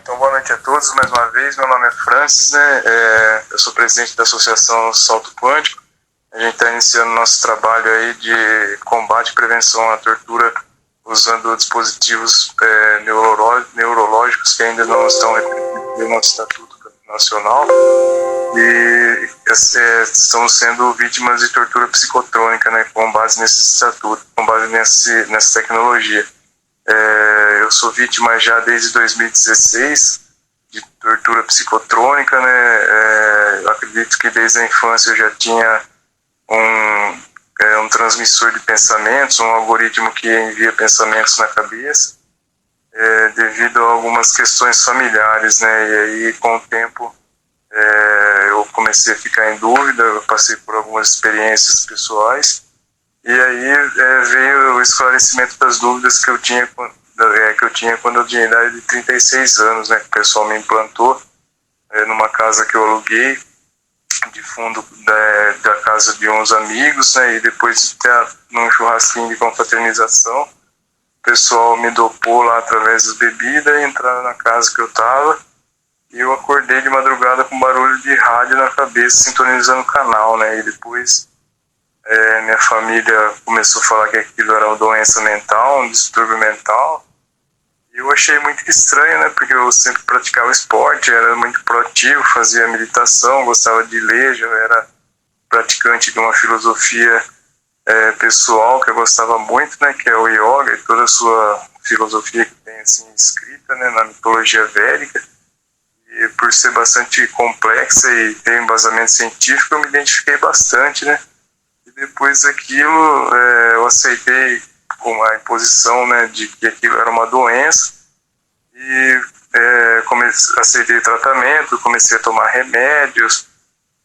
Então, boa noite a todos mais uma vez. Meu nome é Francis, né? Eu sou presidente da Associação Salto Quântico. A gente está iniciando nosso trabalho aí de combate e prevenção à tortura usando dispositivos neurológicos que ainda não estão reconhecidos no nosso Estatuto Nacional. E estamos sendo vítimas de tortura psicotrônica, né? Com base nesse estatuto, com base nessa tecnologia. Eu sou vítima já desde 2016 de tortura psicotrônica, né? Eu acredito que desde a infância eu já tinha um transmissor de pensamentos, um algoritmo que envia pensamentos na cabeça, devido a algumas questões familiares, né? E aí, com o tempo, eu comecei a ficar em dúvida, eu passei por algumas experiências pessoais, e aí veio o esclarecimento das dúvidas que eu tinha quando eu tinha idade de 36 anos, né? Que o pessoal me implantou numa casa que eu aluguei, de fundo da casa de uns amigos, né? E depois, num churrasquinho de confraternização, o pessoal me dopou lá através das bebidas, entraram na casa que eu estava, e eu acordei de madrugada com barulho de rádio na cabeça, sintonizando o canal, né? E depois minha família começou a falar que aquilo era uma doença mental, um distúrbio mental. E eu achei muito estranho, né? Porque eu sempre praticava esporte, era muito proativo, fazia meditação, gostava de ler, já era praticante de uma filosofia pessoal que eu gostava muito, né? Que é o yoga e toda a sua filosofia que tem assim escrita, né? Na mitologia védica. E por ser bastante complexa e ter embasamento científico, eu me identifiquei bastante, né? E depois daquilo, eu aceitei com a imposição, né, de que aquilo era uma doença, e aceitei tratamento, comecei a tomar remédios,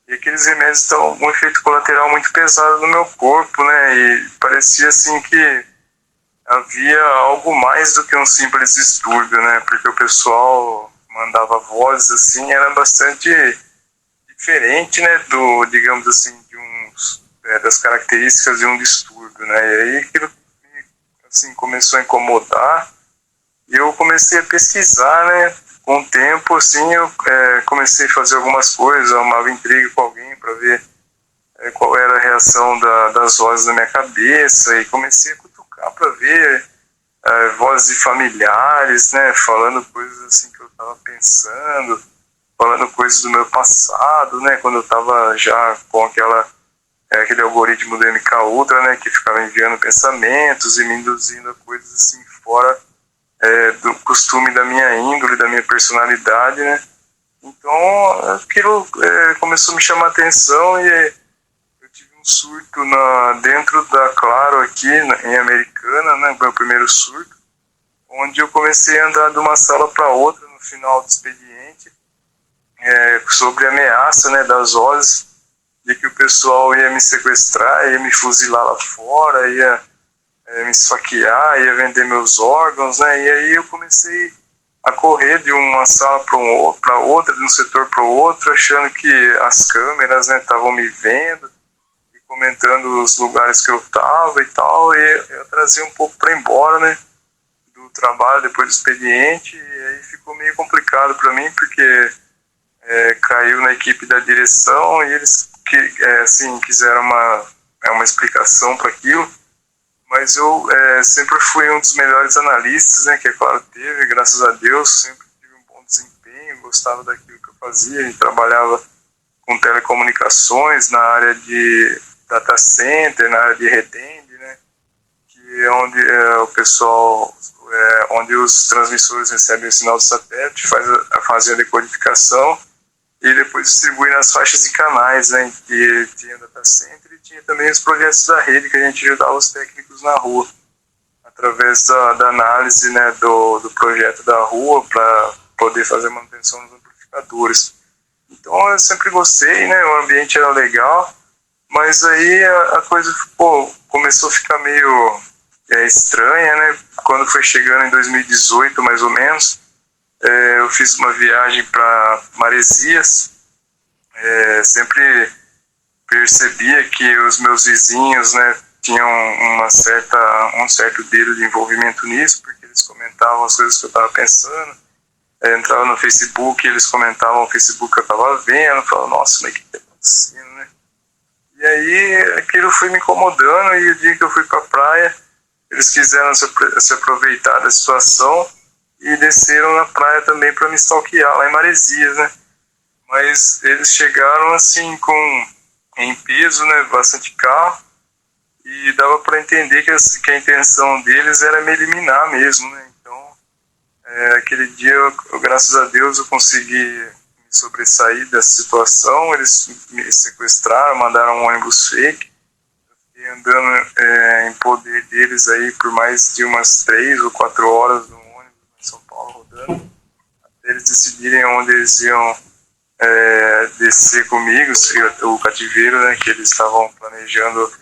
e aqueles remédios estão com um efeito colateral muito pesado no meu corpo, né? E parecia assim que havia algo mais do que um simples distúrbio, né? Porque o pessoal mandava vozes assim, era bastante diferente, né, digamos assim, das características de um distúrbio, né? E aí aquilo assim começou a incomodar, e eu comecei a pesquisar, né? Com o tempo, assim, eu comecei a fazer algumas coisas, arrumava intriga com alguém para ver qual era a reação das vozes na minha cabeça, e comecei a cutucar para ver vozes de familiares, né? Falando coisas assim que eu estava pensando, falando coisas do meu passado, né? Quando eu estava já com aquele algoritmo do MK Ultra, né? Que ficava enviando pensamentos e me induzindo a coisas assim fora do costume da minha índole, da minha personalidade, né? Então aquilo começou a me chamar a atenção, e eu tive um surto dentro da Claro aqui em Americana, né? Meu primeiro surto, onde eu comecei a andar de uma sala para outra no final do expediente, sobre a ameaça, né, das vozes, de que o pessoal ia me sequestrar, ia me fuzilar lá fora, ia me esfaquear, ia vender meus órgãos, né? E aí eu comecei a correr de uma sala para outra, de um setor para o outro, achando que as câmeras, né, estavam me vendo e comentando os lugares que eu estava e tal, e eu trazia um pouco para ir embora, né, do trabalho depois do expediente, e aí ficou meio complicado para mim, porque caiu na equipe da direção, e eles assim, quiseram uma explicação para aquilo, mas eu sempre fui um dos melhores analistas, né, que é claro teve, graças a Deus, sempre tive um bom desempenho, gostava daquilo que eu fazia, a gente trabalhava com telecomunicações na área de data center, na área de retend, né, que é onde o pessoal, onde os transmissores recebem o sinal do satélite, fazem a decodificação e depois distribui nas faixas de canais, né, que tinha data center, e tinha também os projetos da rede, que a gente ajudava os técnicos na rua, através da análise, né, do projeto da rua, para poder fazer manutenção dos amplificadores. Então eu sempre gostei, né, o ambiente era legal, mas aí a coisa começou a ficar meio estranha, né, quando foi chegando em 2018, mais ou menos. Eu fiz uma viagem para Maresias, sempre percebia que os meus vizinhos, né, tinham um certo dedo de envolvimento nisso, porque eles comentavam as coisas que eu estava pensando, entrava no Facebook, eles comentavam no Facebook que eu tava vendo, falavam, nossa, mas o que tá acontecendo, né? E aí aquilo foi me incomodando, e o dia que eu fui pra praia, eles quiseram se aproveitar da situação e desceram na praia também para me stalkear, lá em Maresias, né? Mas eles chegaram assim em peso, né, bastante carro, e dava para entender que a intenção deles era me eliminar mesmo, né? Então, aquele dia, graças a Deus, eu consegui me sobressair dessa situação. Eles me sequestraram, mandaram um ônibus fake, e andando em poder deles aí por mais de umas 3 ou 4 horas no ônibus em São Paulo rodando, até eles decidirem onde eles iam descer comigo, o cativeiro, né, que eles estavam planejando.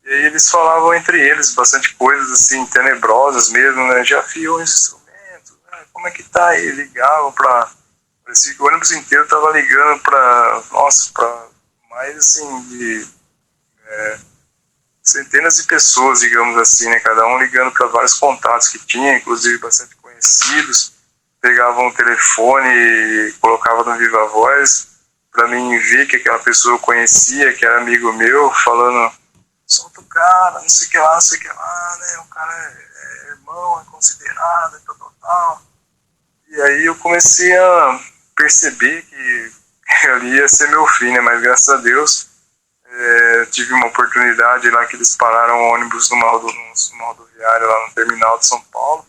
E aí eles falavam entre eles bastante coisas assim, tenebrosas mesmo, né, já afiou os instrumentos, né, como é que tá aí, ligavam pra, parecia que o ônibus inteiro tava ligando pra, nossa, pra mais assim, de centenas de pessoas, digamos assim, né, cada um ligando para vários contatos que tinha, inclusive bastante conhecidos, pegavam o telefone e colocavam no Viva Voz para mim ver que aquela pessoa eu conhecia, que era amigo meu, falando, solta o cara, não sei o que lá, não sei o que lá, né, o cara é irmão, é considerado, é tal. E aí eu comecei a perceber que ali ia ser meu fim, né, mas graças a Deus tive uma oportunidade lá que eles pararam o ônibus numa rodoviária lá no terminal de São Paulo.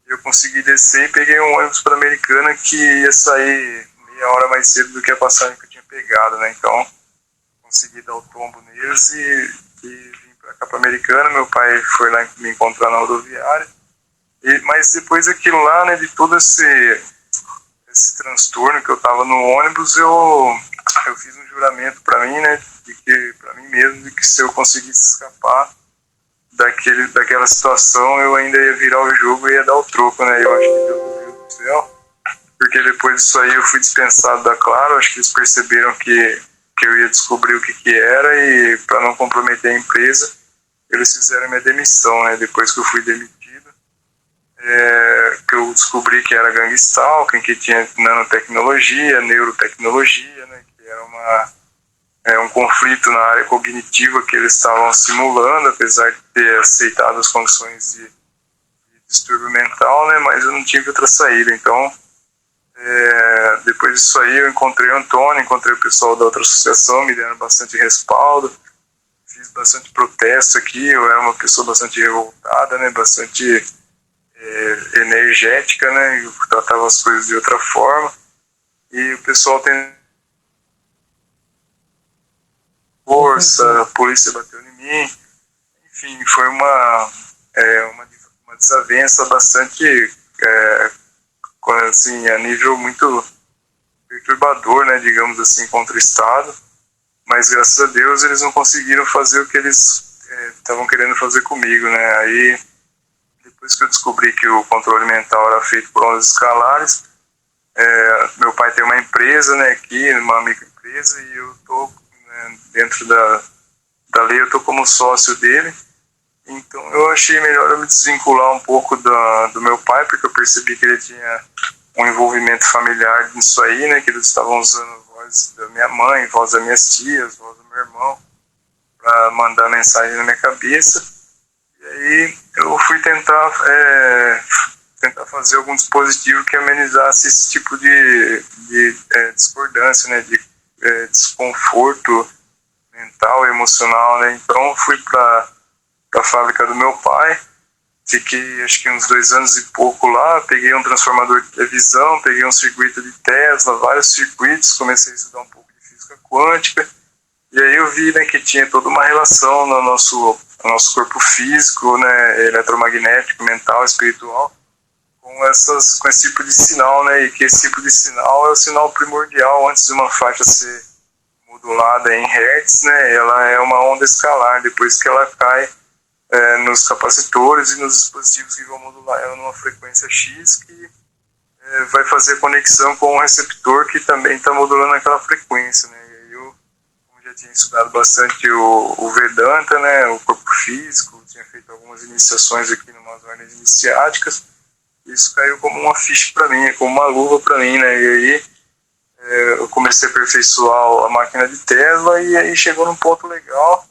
Eu consegui descer e peguei um ônibus para Americana que ia sair meia hora mais cedo do que a passagem que eu tinha pegado, né? Então, consegui dar o tombo neles e vim para cá para Americana. Meu pai foi lá me encontrar na rodoviária. Mas depois daquilo lá, né, de todo esse transtorno que eu tava no ônibus, eu fiz um juramento para mim, né, de que para mim mesmo, de que se eu conseguisse escapar daquela situação, eu ainda ia virar o jogo e ia dar o troco, né? Eu acho que Deus viu do céu, porque depois disso aí eu fui dispensado da Claro. Acho que eles perceberam que eu ia descobrir o que era, e para não comprometer a empresa, eles fizeram minha demissão, né? Depois que eu fui demitido, que eu descobri que era Gang Stalking, que tinha nanotecnologia, neurotecnologia, né? Que era um conflito na área cognitiva que eles estavam simulando, apesar de ter aceitado as condições de distúrbio mental, né? Mas eu não tive outra saída. Então, depois disso aí, eu encontrei o Antônio, encontrei o pessoal da outra associação, me deram bastante respaldo, fiz bastante protesto aqui. Eu era uma pessoa bastante revoltada, né? Bastante energética, né? Eu tratava as coisas de outra forma, e o pessoal tem força, a polícia bateu em mim, enfim, foi uma desavença bastante, assim, a nível muito perturbador, né, digamos assim, contra o Estado, mas graças a Deus eles não conseguiram fazer o que eles estavam querendo fazer comigo, né. Aí, depois que eu descobri que o controle mental era feito por ondas escalares, meu pai tem uma empresa, né, aqui, uma microempresa, e eu tô, né, dentro da lei, eu tô como sócio dele. Então eu achei melhor eu me desvincular um pouco do meu pai, porque eu percebi que ele tinha um envolvimento familiar nisso aí, né, que eles estavam usando a voz da minha mãe, voz das minhas tias, voz do meu irmão, para mandar mensagem na minha cabeça. E aí eu fui tentar fazer algum dispositivo que amenizasse esse tipo de discordância, né, de desconforto mental e emocional, né. Então fui para a fábrica do meu pai, fiquei acho que uns 2 anos e pouco lá, peguei um transformador de televisão, peguei um circuito de Tesla, vários circuitos, comecei a estudar um pouco de física quântica, e aí eu vi, né, que tinha toda uma relação no nosso corpo físico, né, eletromagnético, mental, espiritual, com esse tipo de sinal, né, e que esse tipo de sinal é o sinal primordial antes de uma faixa ser modulada em hertz, né, ela é uma onda escalar, depois que ela cai nos capacitores e nos dispositivos que vão modular ela numa frequência X, que vai fazer conexão com um receptor que também está modulando aquela frequência, né? E eu, como já tinha estudado bastante o Vedanta, né, o corpo físico, tinha feito algumas iniciações aqui em umas ordens iniciáticas, isso caiu como uma ficha para mim, como uma luva para mim, né? E aí eu comecei a aperfeiçoar a máquina de Tesla e aí chegou num ponto legal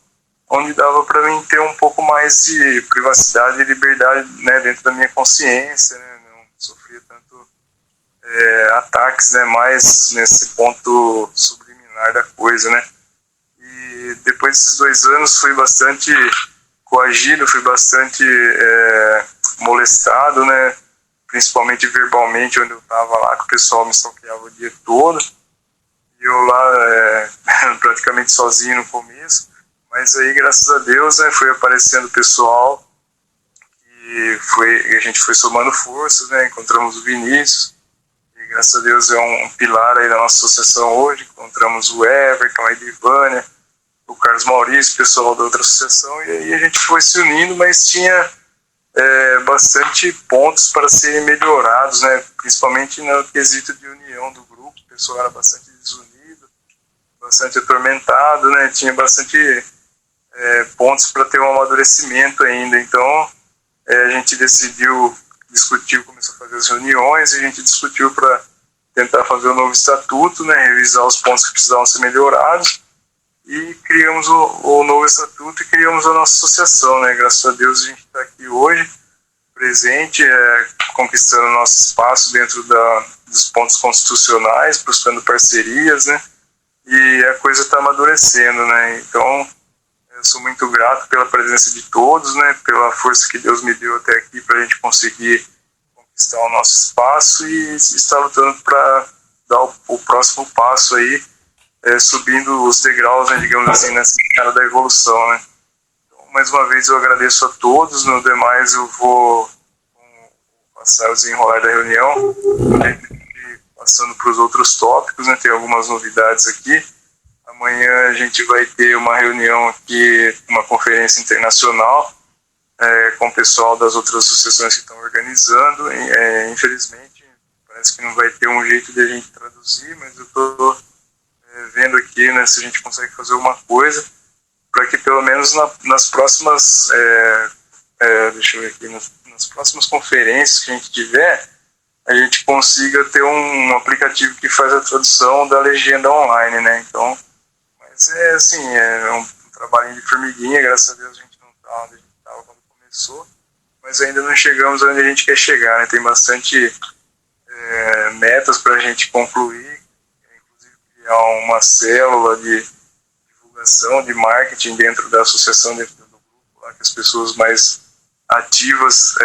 onde dava para mim ter um pouco mais de privacidade e liberdade, né, dentro da minha consciência, né? Não sofria tanto ataques, né, mais nesse ponto subliminar da coisa, né? E depois desses 2 anos fui bastante coagido, fui bastante molestado, né? Principalmente verbalmente, onde eu estava lá, que o pessoal me stalkeava o dia todo. E eu lá praticamente sozinho no começo. Mas aí, graças a Deus, né, foi aparecendo o pessoal e a gente foi somando forças, né? Encontramos o Vinícius, e graças a Deus é um pilar aí da nossa associação hoje. Encontramos o Everton, a Edivânia, o Carlos Maurício, o pessoal da outra associação, e aí a gente foi se unindo, mas tinha bastante pontos para serem melhorados, né? Principalmente no quesito de união do grupo. O pessoal era bastante desunido, bastante atormentado, né? Tinha bastante pontos para ter um amadurecimento ainda. Então a gente discutiu, começou a fazer as reuniões, e a gente discutiu para tentar fazer um novo estatuto, né? Revisar os pontos que precisavam ser melhorados, e criamos o novo estatuto e criamos a nossa associação, né? Graças a Deus a gente está aqui hoje, presente, conquistando nosso espaço dentro dos pontos constitucionais, buscando parcerias, né? E a coisa está amadurecendo, né? Então, eu sou muito grato pela presença de todos, né? Pela força que Deus me deu até aqui para a gente conseguir conquistar o nosso espaço e estar lutando para dar o próximo passo aí, subindo os degraus, né, digamos assim, nessa cara da evolução, né? Então, mais uma vez eu agradeço a todos. No demais eu vou passar o desenrolar da reunião, né, passando para os outros tópicos, né? Tem algumas novidades aqui. Amanhã a gente vai ter uma reunião aqui, uma conferência internacional com o pessoal das outras associações que estão organizando. Infelizmente parece que não vai ter um jeito de a gente traduzir, mas eu estou vendo aqui, né, se a gente consegue fazer alguma coisa para que pelo menos nas próximas deixa eu ver aqui, nas próximas conferências que a gente tiver, a gente consiga ter um aplicativo que faz a tradução da legenda online, né? Então, mas assim, um trabalhinho de formiguinha. Graças a Deus a gente não está onde a gente estava quando começou, mas ainda não chegamos onde a gente quer chegar, né? Tem bastante metas para a gente concluir, inclusive criar uma célula de divulgação, de marketing dentro da associação, dentro do grupo, lá que as pessoas mais ativas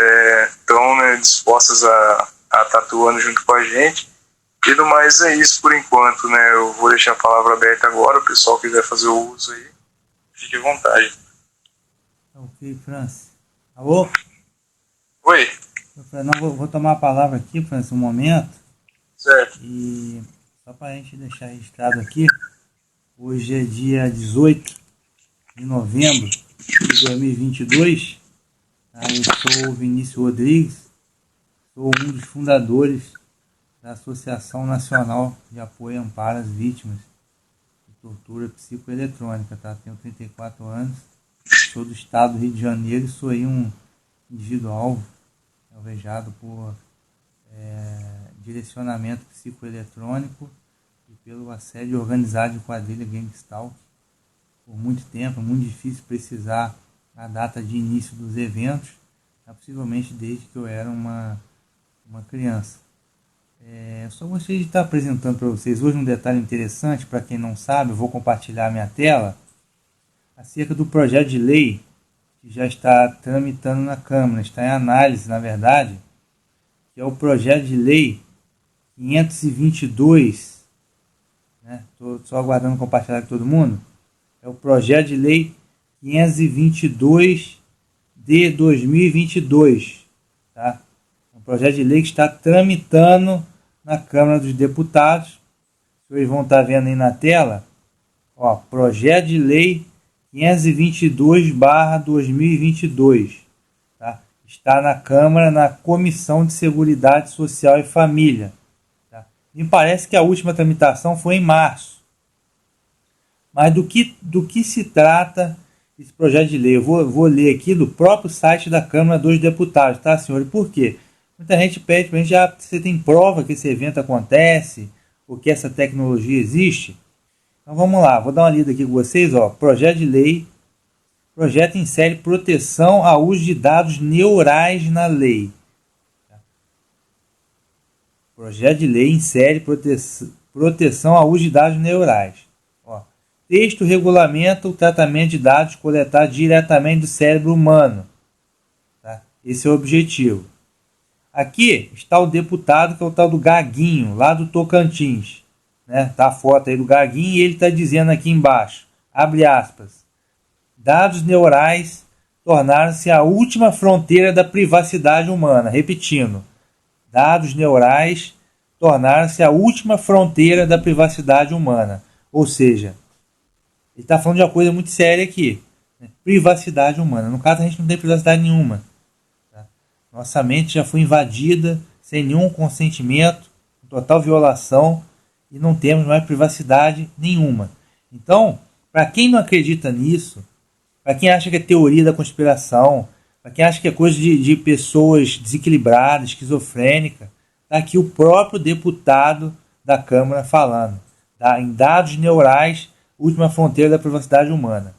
estão, né, dispostas a estar atuando junto com a gente. E no mais é isso por enquanto, né? Eu vou deixar a palavra aberta agora, o pessoal quiser fazer o uso aí, fique à vontade. Ok, Francis. Alô? Oi. Não, vou tomar a palavra aqui, Francis, um momento. Certo. E só para a gente deixar registrado aqui, hoje é dia 18 de novembro de 2022. Eu sou o Vinícius Rodrigues, sou um dos fundadores da Associação Nacional de Apoio e Amparo às Vítimas de Tortura Psicoeletrônica. Tá? Tenho 34 anos, sou do estado do Rio de Janeiro e sou aí um indivíduo alvo, alvejado por direcionamento psicoeletrônico e pelo assédio organizado de quadrilha Gangstalk. Por muito tempo, é muito difícil precisar a data de início dos eventos, possivelmente desde que eu era uma criança. Só gostaria de estar apresentando para vocês hoje um detalhe interessante. Para quem não sabe, eu vou compartilhar minha tela acerca do projeto de lei que já está tramitando na Câmara, está em análise, na verdade, que é o projeto de lei 522, né? Estou só aguardando compartilhar com todo mundo. É o projeto de lei 522 de 2022, tá? É um projeto de lei que está tramitando na Câmara dos Deputados. Vocês vão estar vendo aí na tela, ó, projeto de lei 522/2022, tá? Está na Câmara, na Comissão de Seguridade Social e Família. Tá? Me parece que a última tramitação foi em março. Mas do que se trata esse projeto de lei? Eu vou ler aqui do próprio site da Câmara dos Deputados, tá, senhor? E por quê? Muita gente pede para a gente, já você tem prova que esse evento acontece, ou que essa tecnologia existe? Então vamos lá, vou dar uma lida aqui com vocês. Projeto de lei, projeto insere proteção ao uso de dados neurais na lei. Projeto de lei insere proteção ao uso de dados neurais. Texto regulamenta o tratamento de dados coletados diretamente do cérebro humano. Tá? Esse é o objetivo. Aqui está o deputado, que é o tal do Gaguinho, lá do Tocantins. Né? Tá a foto aí do Gaguinho e ele está dizendo aqui embaixo, abre aspas, dados neurais tornaram-se a última fronteira da privacidade humana. Repetindo, dados neurais tornaram-se a última fronteira da privacidade humana. Ou seja, ele está falando de uma coisa muito séria aqui. Né? Privacidade humana. No caso, a gente não tem privacidade nenhuma. Tá? Nossa mente já foi invadida sem nenhum consentimento, total violação, e não temos mais privacidade nenhuma. Então, para quem não acredita nisso, para quem acha que é teoria da conspiração, para quem acha que é coisa de pessoas desequilibradas, esquizofrênicas, está aqui o próprio deputado da Câmara falando. Tá? Em dados neurais, última fronteira da privacidade humana.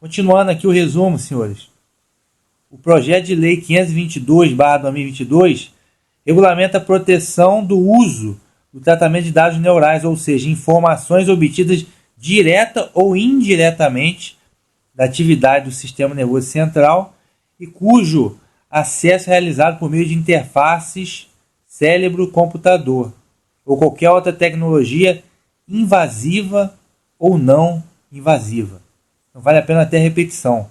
Continuando aqui o resumo, senhores. O projeto de lei 522/2022 regulamenta a proteção do uso do tratamento de dados neurais, ou seja, informações obtidas direta ou indiretamente da atividade do sistema nervoso central e cujo acesso é realizado por meio de interfaces cérebro-computador ou qualquer outra tecnologia invasiva ou não invasiva. Então vale a pena até repetição.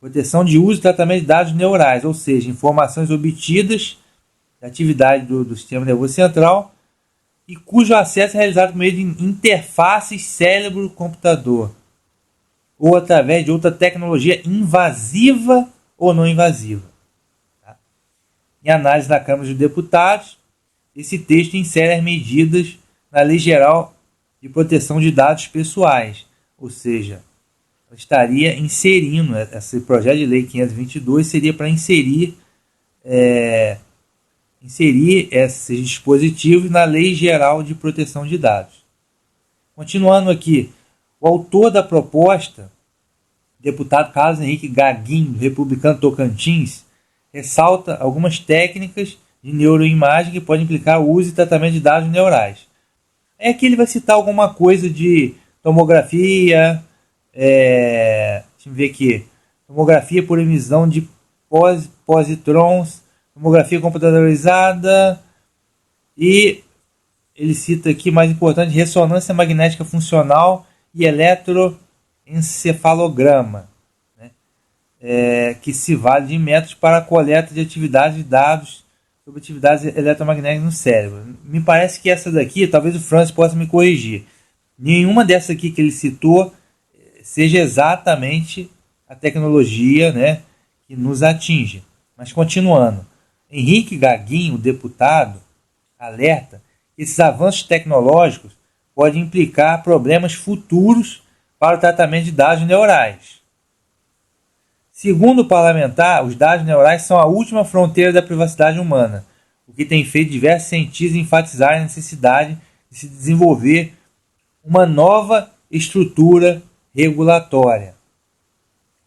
Proteção de uso e tratamento de dados neurais, ou seja, informações obtidas da atividade do sistema nervoso central e cujo acesso é realizado por meio de interfaces cérebro-computador ou através de outra tecnologia invasiva ou não invasiva. Tá? Em análise da Câmara dos Deputados, esse texto insere as medidas na Lei Geral de Proteção de Dados Pessoais, ou seja, estaria inserindo, esse projeto de lei 522 seria para inserir esses dispositivos na Lei Geral de Proteção de Dados. Continuando aqui, o autor da proposta, deputado Carlos Henrique Gaguinho, do Republicano Tocantins, ressalta algumas técnicas de neuroimagem que podem implicar o uso e tratamento de dados neurais. Aqui ele vai citar alguma coisa de tomografia, deixa eu ver aqui, tomografia por emissão de positrons, tomografia computadorizada e ele cita aqui, mais importante, ressonância magnética funcional e eletroencefalograma, né? Que se vale de métodos para a coleta de atividades de dados sobre atividades eletromagnéticas no cérebro. Me parece que essa daqui, talvez o Francis possa me corrigir, nenhuma dessas aqui que ele citou seja exatamente a tecnologia, né, que nos atinge. Mas continuando, Henrique Gaguinho, o deputado, alerta que esses avanços tecnológicos podem implicar problemas futuros para o tratamento de dados neurais. Segundo o parlamentar, os dados neurais são a última fronteira da privacidade humana, o que tem feito diversos cientistas enfatizar a necessidade de se desenvolver uma nova estrutura regulatória,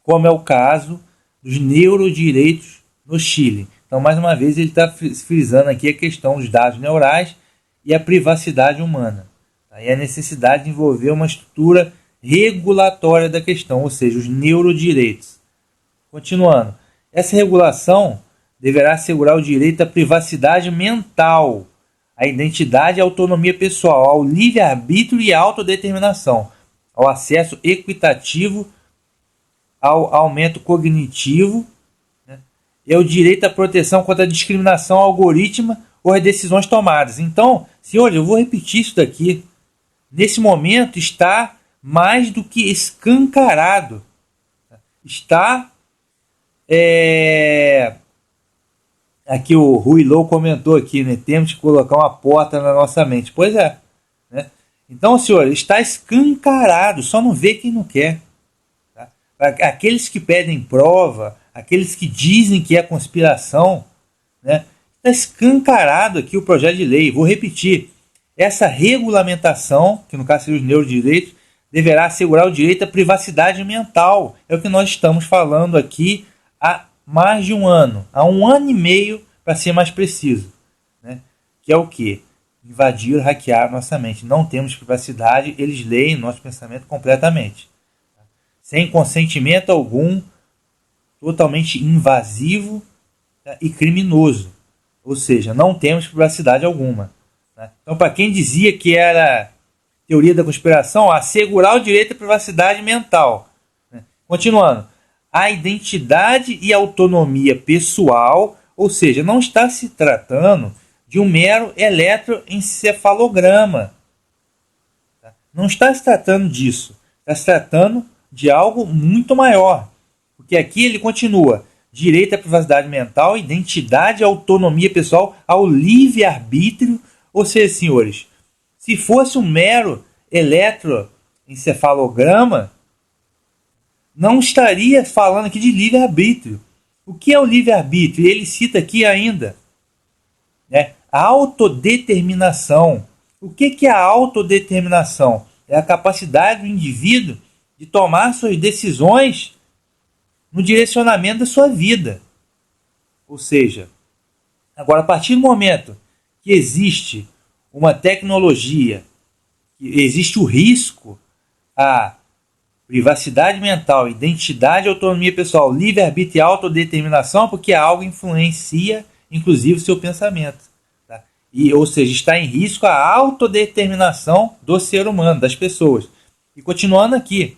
como é o caso dos neurodireitos no Chile. Então, mais uma vez, ele está frisando aqui a questão dos dados neurais e a privacidade humana. E a necessidade de desenvolver uma estrutura regulatória da questão, ou seja, os neurodireitos. Continuando, essa regulação deverá assegurar o direito à privacidade mental, à identidade e à autonomia pessoal, ao livre-arbítrio e à autodeterminação, ao acesso equitativo, ao aumento cognitivo, né, e ao direito à proteção contra a discriminação algorítmica ou as decisões tomadas. Então, senhores, eu vou repetir isso daqui. Nesse momento está mais do que escancarado. Está... Aqui o Rui Lou comentou aqui, né? Temos que colocar uma porta na nossa mente. Pois é. Né? Então, senhor, está escancarado. Só não vê quem não quer. Tá? Aqueles que pedem prova, aqueles que dizem que é conspiração, né? Está escancarado aqui o projeto de lei. Vou repetir. Essa regulamentação, que no caso seria os neurodireitos, deverá assegurar o direito à privacidade mental. É o que nós estamos falando aqui há mais de um ano. Há um ano e meio, para ser mais preciso. Né? Que é o quê? Invadir, hackear nossa mente. Não temos privacidade, eles leem nosso pensamento completamente. Sem consentimento algum, totalmente invasivo, tá? E criminoso. Ou seja, não temos privacidade alguma. Né? Então, para quem dizia que era teoria da conspiração, assegurar o direito à privacidade mental. Né? Continuando. A identidade e autonomia pessoal, ou seja, não está se tratando de um mero eletroencefalograma. Tá? Não está se tratando disso. Está se tratando de algo muito maior. Porque aqui ele continua. Direito à privacidade mental, identidade e autonomia pessoal ao livre-arbítrio. Ou seja, senhores, se fosse um mero eletroencefalograma, não estaria falando aqui de livre-arbítrio. O que é o livre-arbítrio? Ele cita aqui ainda, né, a autodeterminação. O que é a autodeterminação? É a capacidade do indivíduo de tomar suas decisões no direcionamento da sua vida. Ou seja, agora a partir do momento que existe uma tecnologia, que existe o risco à privacidade mental, identidade, autonomia pessoal, livre-arbítrio e autodeterminação, porque algo influencia, inclusive, o seu pensamento. Tá? Ou seja, está em risco a autodeterminação do ser humano, das pessoas. E continuando aqui,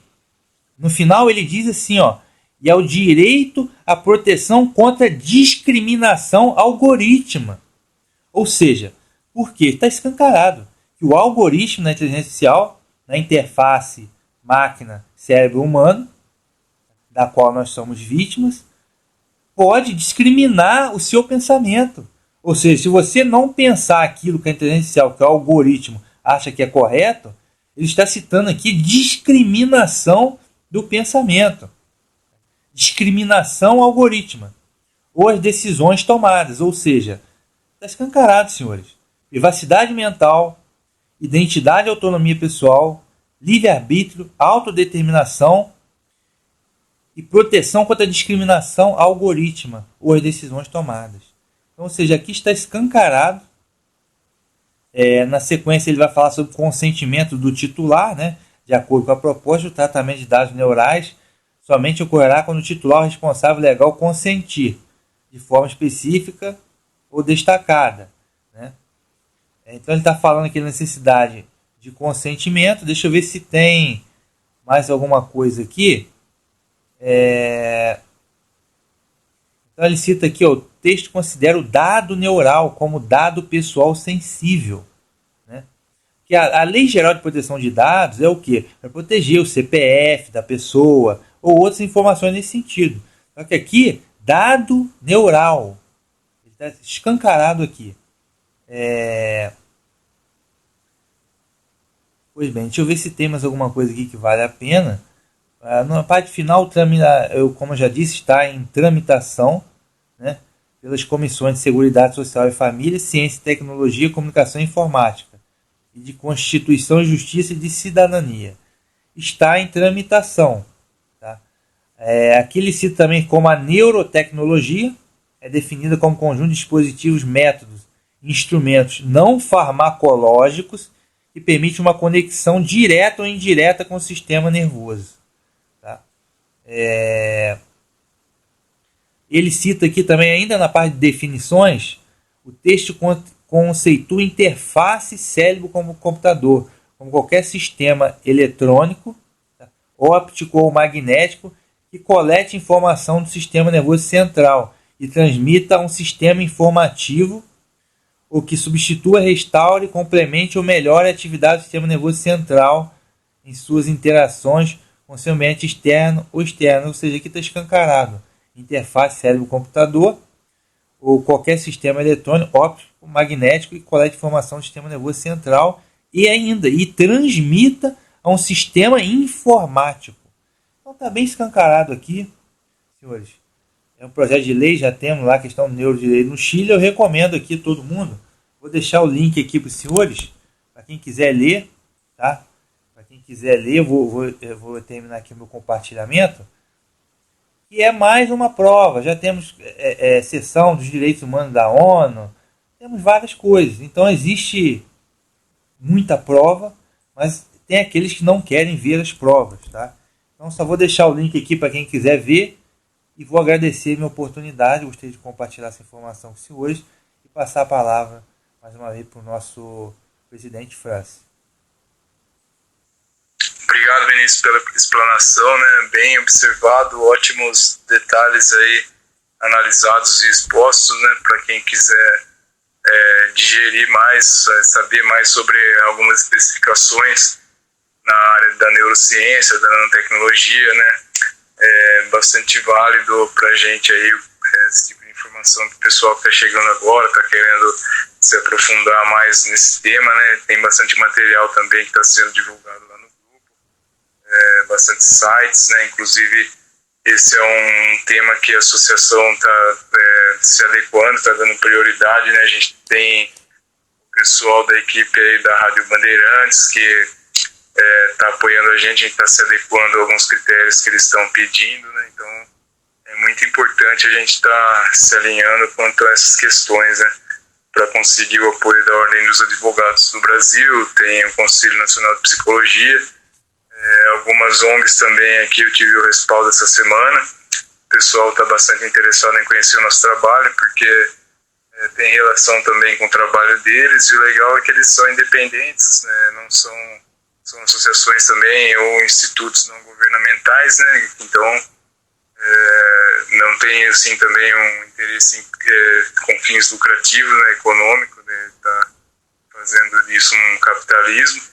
no final ele diz assim, ó, e ao direito à proteção contra discriminação algorítmica. Ou seja, porque está escancarado que o algoritmo na inteligência artificial, na interface máquina-cérebro humano, da qual nós somos vítimas, pode discriminar o seu pensamento. Ou seja, se você não pensar aquilo que a inteligência artificial, que é o algoritmo, acha que é correto, ele está citando aqui discriminação do pensamento. Discriminação algorítmica. Ou as decisões tomadas. Ou seja, está escancarado, senhores. Privacidade mental, identidade e autonomia pessoal, livre-arbítrio, autodeterminação e proteção contra a discriminação algorítmica ou as decisões tomadas. Então, ou seja, aqui está escancarado. Na sequência ele vai falar sobre o consentimento do titular, né? De acordo com a proposta, o tratamento de dados neurais somente ocorrerá quando o titular responsável legal consentir, de forma específica ou destacada. Né? Então ele está falando aqui da necessidade de consentimento. Deixa eu ver se tem mais alguma coisa aqui. Então ele cita aqui, ó, o texto considera o dado neural como dado pessoal sensível. Né? Que a Lei Geral de Proteção de Dados é o quê? Para proteger o CPF da pessoa ou outras informações nesse sentido. Só que aqui, dado neural. Ele está escancarado aqui. Pois bem, deixa eu ver se tem mais alguma coisa aqui que vale a pena. Na parte final, como eu já disse, está em tramitação, né, pelas comissões de Seguridade Social e Família, Ciência, Tecnologia, Comunicação e Informática, e de Constituição, Justiça e de Cidadania. Está em tramitação. Tá? Aqui ele cita também como a neurotecnologia é definida como conjunto de dispositivos, métodos, instrumentos não farmacológicos que permite uma conexão direta ou indireta com o sistema nervoso. Tá? Ele cita aqui também, ainda na parte de definições, o texto conceitua interface cérebro como computador, como qualquer sistema eletrônico, tá, óptico ou magnético, que colete informação do sistema nervoso central e transmita a um sistema informativo, ou que substitua, restaure, complemente ou melhore a atividade do sistema nervoso central em suas interações com seu ambiente externo ou externo. Ou seja, aqui está escancarado. Interface cérebro-computador ou qualquer sistema eletrônico, óptico, magnético e colete informação do sistema nervoso central e transmita a um sistema informático. Então está bem escancarado aqui, senhores. É um projeto de lei, já temos lá a questão do neurodireito no Chile. Eu recomendo aqui a todo mundo. Vou deixar o link aqui para os senhores, para quem quiser ler, tá? Para quem quiser ler, eu vou terminar aqui o meu compartilhamento. Que é mais uma prova. Já temos sessão dos direitos humanos da ONU, temos várias coisas. Então existe muita prova, mas tem aqueles que não querem ver as provas, tá? Então só vou deixar o link aqui para quem quiser ver e vou agradecer a minha oportunidade. Gostei de compartilhar essa informação com os senhores e passar a palavra mais uma vez para o nosso presidente França. Obrigado, Vinícius, pela explanação, né? Bem observado, ótimos detalhes aí analisados e expostos, né? Para quem quiser digerir mais, saber mais sobre algumas especificações na área da neurociência, da nanotecnologia, né? É bastante válido para a gente aí esse tipo de informação que o pessoal que está chegando agora, está querendo se aprofundar mais nesse tema, né? Tem bastante material também que está sendo divulgado lá no grupo, bastante sites, né? Inclusive esse é um tema que a associação está se adequando, está dando prioridade, né? A gente tem o pessoal da equipe aí da Rádio Bandeirantes que está apoiando a gente está se adequando a alguns critérios que eles estão pedindo, né? Então é muito importante a gente estar se alinhando quanto a essas questões, né? Para conseguir o apoio da Ordem dos Advogados do Brasil, tem o Conselho Nacional de Psicologia, algumas ONGs também aqui eu tive o respaldo essa semana. O pessoal está bastante interessado em conhecer o nosso trabalho, porque tem relação também com o trabalho deles, e o legal é que eles são independentes, né? Não são associações também ou institutos não governamentais, né? Então não tem assim também um interesse com fins lucrativos, né, econômico, né, tá fazendo disso um capitalismo.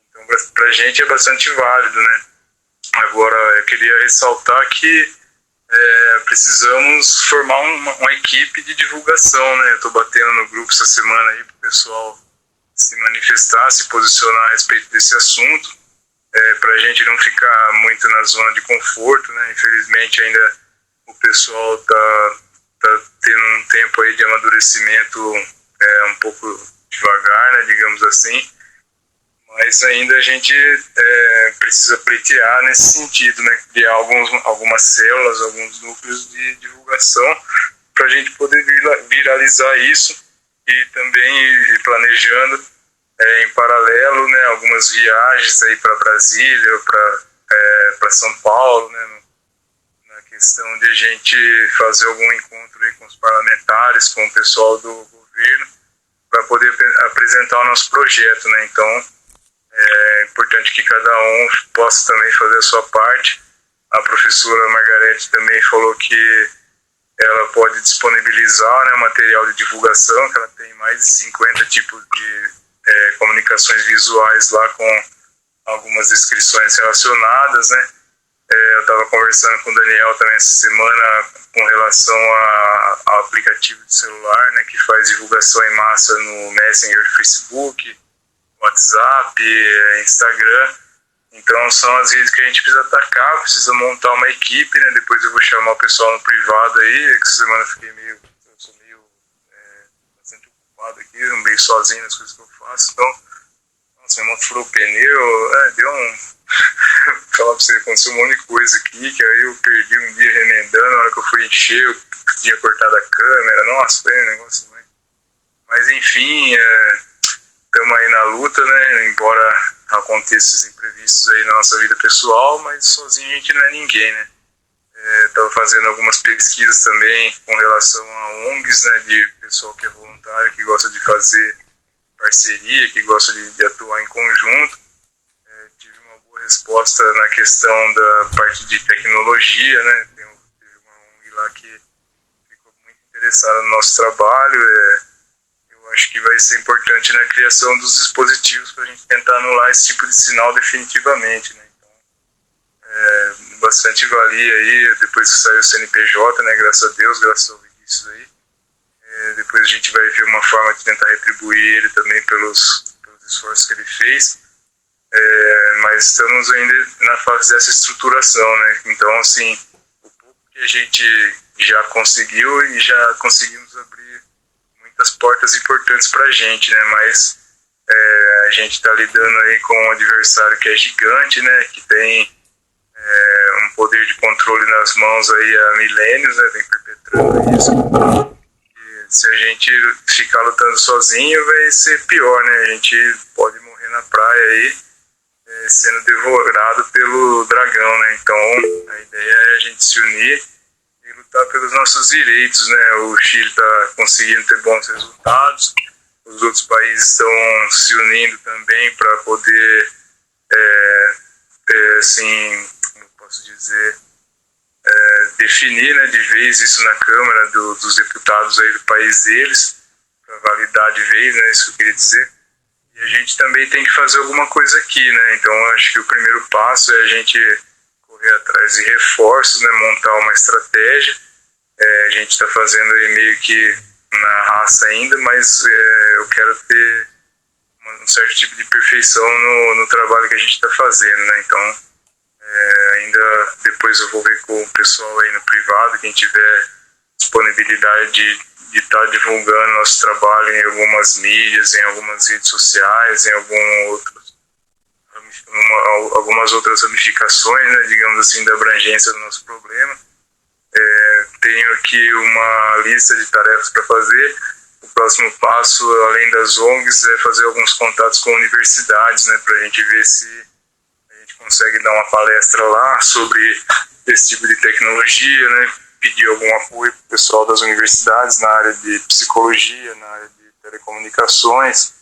Então para a gente é bastante válido, né? Agora eu queria ressaltar que precisamos formar uma equipe de divulgação, né? Eu estou batendo no grupo essa semana aí para o pessoal se manifestar, se posicionar a respeito desse assunto, para a gente não ficar muito na zona de conforto, né? Infelizmente ainda o pessoal tá tendo um tempo aí de amadurecimento um pouco devagar, né, digamos assim, mas ainda a gente precisa pleitear nesse sentido, né? Criar algumas células, alguns núcleos de divulgação para a gente poder viralizar isso e também ir planejando em paralelo, né, algumas viagens aí para Brasília, para São Paulo, né, na questão de a gente fazer algum encontro aí com os parlamentares, com o pessoal do governo, para poder apresentar o nosso projeto, né? Então é importante que cada um possa também fazer a sua parte. A professora Margarete também falou que ela pode disponibilizar, né, material de divulgação, que ela tem mais de 50 tipos de comunicações visuais lá com algumas descrições relacionadas, né? Eu estava conversando com o Daniel também essa semana com relação ao aplicativo de celular, né, que faz divulgação em massa no Messenger do Facebook, WhatsApp, Instagram. Então são as redes que a gente precisa atacar, precisa montar uma equipe, né? Depois eu vou chamar o pessoal no privado aí, que essa semana eu sou meio bastante ocupado aqui, meio sozinho nas coisas que eu faço. Então, nossa, minha moto furou o pneu, deu um... falar pra você, aconteceu um monte de coisa aqui, que aí eu perdi um dia remendando, na hora que eu fui encher, eu tinha cortado a câmera, nossa, foi um negócio, né? Mas enfim, estamos aí na luta, né? Embora aconteçam esses imprevistos aí na nossa vida pessoal, mas sozinho a gente não é ninguém, né? Estava fazendo algumas pesquisas também com relação a ONGs, né? De pessoal que é voluntário, que gosta de fazer parceria, que gosta de atuar em conjunto. Tive uma boa resposta na questão da parte de tecnologia, né? Teve uma ONG lá que ficou muito interessada no nosso trabalho. Eu acho que vai ser importante na criação dos dispositivos para a gente tentar anular esse tipo de sinal definitivamente, né? Então, bastante valia aí, depois que saiu o CNPJ, né? Graças a Deus, graças ao Vinícius aí. Depois a gente vai ver uma forma de tentar retribuir ele também pelos esforços que ele fez. Mas estamos ainda na fase dessa estruturação, né? Então, assim, o pouco que a gente já conseguiu e já conseguimos abrir muitas portas importantes para a gente, né? Mas a gente está lidando aí com um adversário que é gigante, né? Que tem um poder de controle nas mãos aí há milênios, né? Vem perpetrando isso. E se a gente ficar lutando sozinho, vai ser pior, né? A gente pode morrer na praia aí, sendo devorado pelo dragão, né? Então a ideia é a gente se unir e lutar pelos nossos direitos, né? O Chile está conseguindo ter bons resultados, os outros países estão se unindo também para poder, assim, como posso dizer, definir, né, de vez isso na Câmara dos deputados aí do país deles, para validar de vez, né? Isso que eu queria dizer. E a gente também tem que fazer alguma coisa aqui, né? Então acho que o primeiro passo é a gente correr atrás de reforços, né? Montar uma estratégia. A gente está fazendo aí meio que na raça ainda, mas eu quero ter um certo tipo de perfeição no trabalho que a gente está fazendo, né? Então ainda depois eu vou ver com o pessoal aí no privado, quem tiver disponibilidade de estar divulgando nosso trabalho em algumas mídias, em algumas redes sociais, em algumas outras ramificações, né, digamos assim, da abrangência do nosso problema. Tenho aqui uma lista de tarefas para fazer. O próximo passo, além das ONGs, é fazer alguns contatos com universidades, né, para a gente ver se a gente consegue dar uma palestra lá sobre esse tipo de tecnologia, né, pedir algum apoio para o pessoal das universidades na área de psicologia, na área de telecomunicações,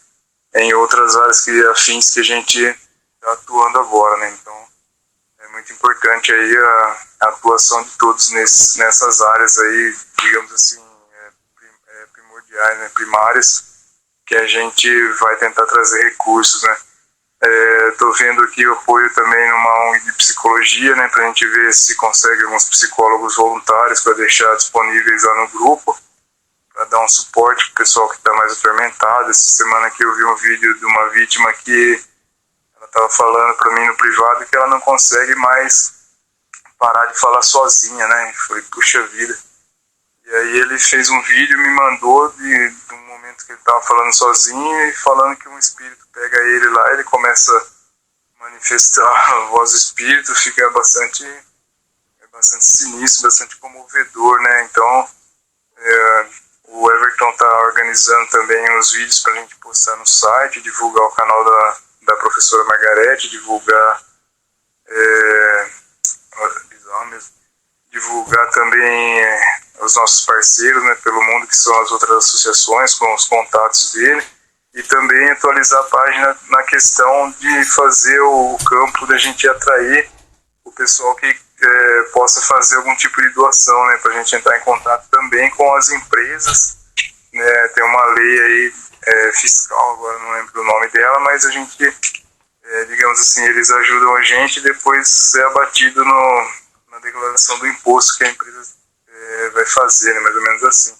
em outras áreas afins que a gente está atuando agora, né? Então é muito importante aí a atuação de todos nessas áreas aí, digamos assim, primordiais, né, primárias, que a gente vai tentar trazer recursos, né? Estou vendo aqui o apoio também numa ONG de psicologia, né, para a gente ver se consegue alguns psicólogos voluntários para deixar disponíveis lá no grupo, para dar um suporte para o pessoal que está mais atormentado. Essa semana aqui eu vi um vídeo de uma vítima que ela estava falando para mim no privado que ela não consegue mais parar de falar sozinha, né? Foi, puxa vida. E aí ele fez um vídeo e me mandou de um momento que ele estava falando sozinho e falando que um espírito pega ele lá, ele começa a manifestar a voz do espírito, fica bastante sinistro, bastante comovedor, né? Então o Everton está organizando também uns vídeos para a gente postar no site, divulgar o canal da professora Margarete, divulgar também os nossos parceiros, né, pelo mundo, que são as outras associações, com os contatos dele, e também atualizar a página na questão de fazer o campo da gente atrair o pessoal que possa fazer algum tipo de doação, né, para a gente entrar em contato também com as empresas, né. Tem uma lei aí fiscal, agora não lembro o nome dela, mas a gente, digamos assim, eles ajudam a gente e depois é abatido na declaração do imposto que a empresa vai fazer, né, mais ou menos assim.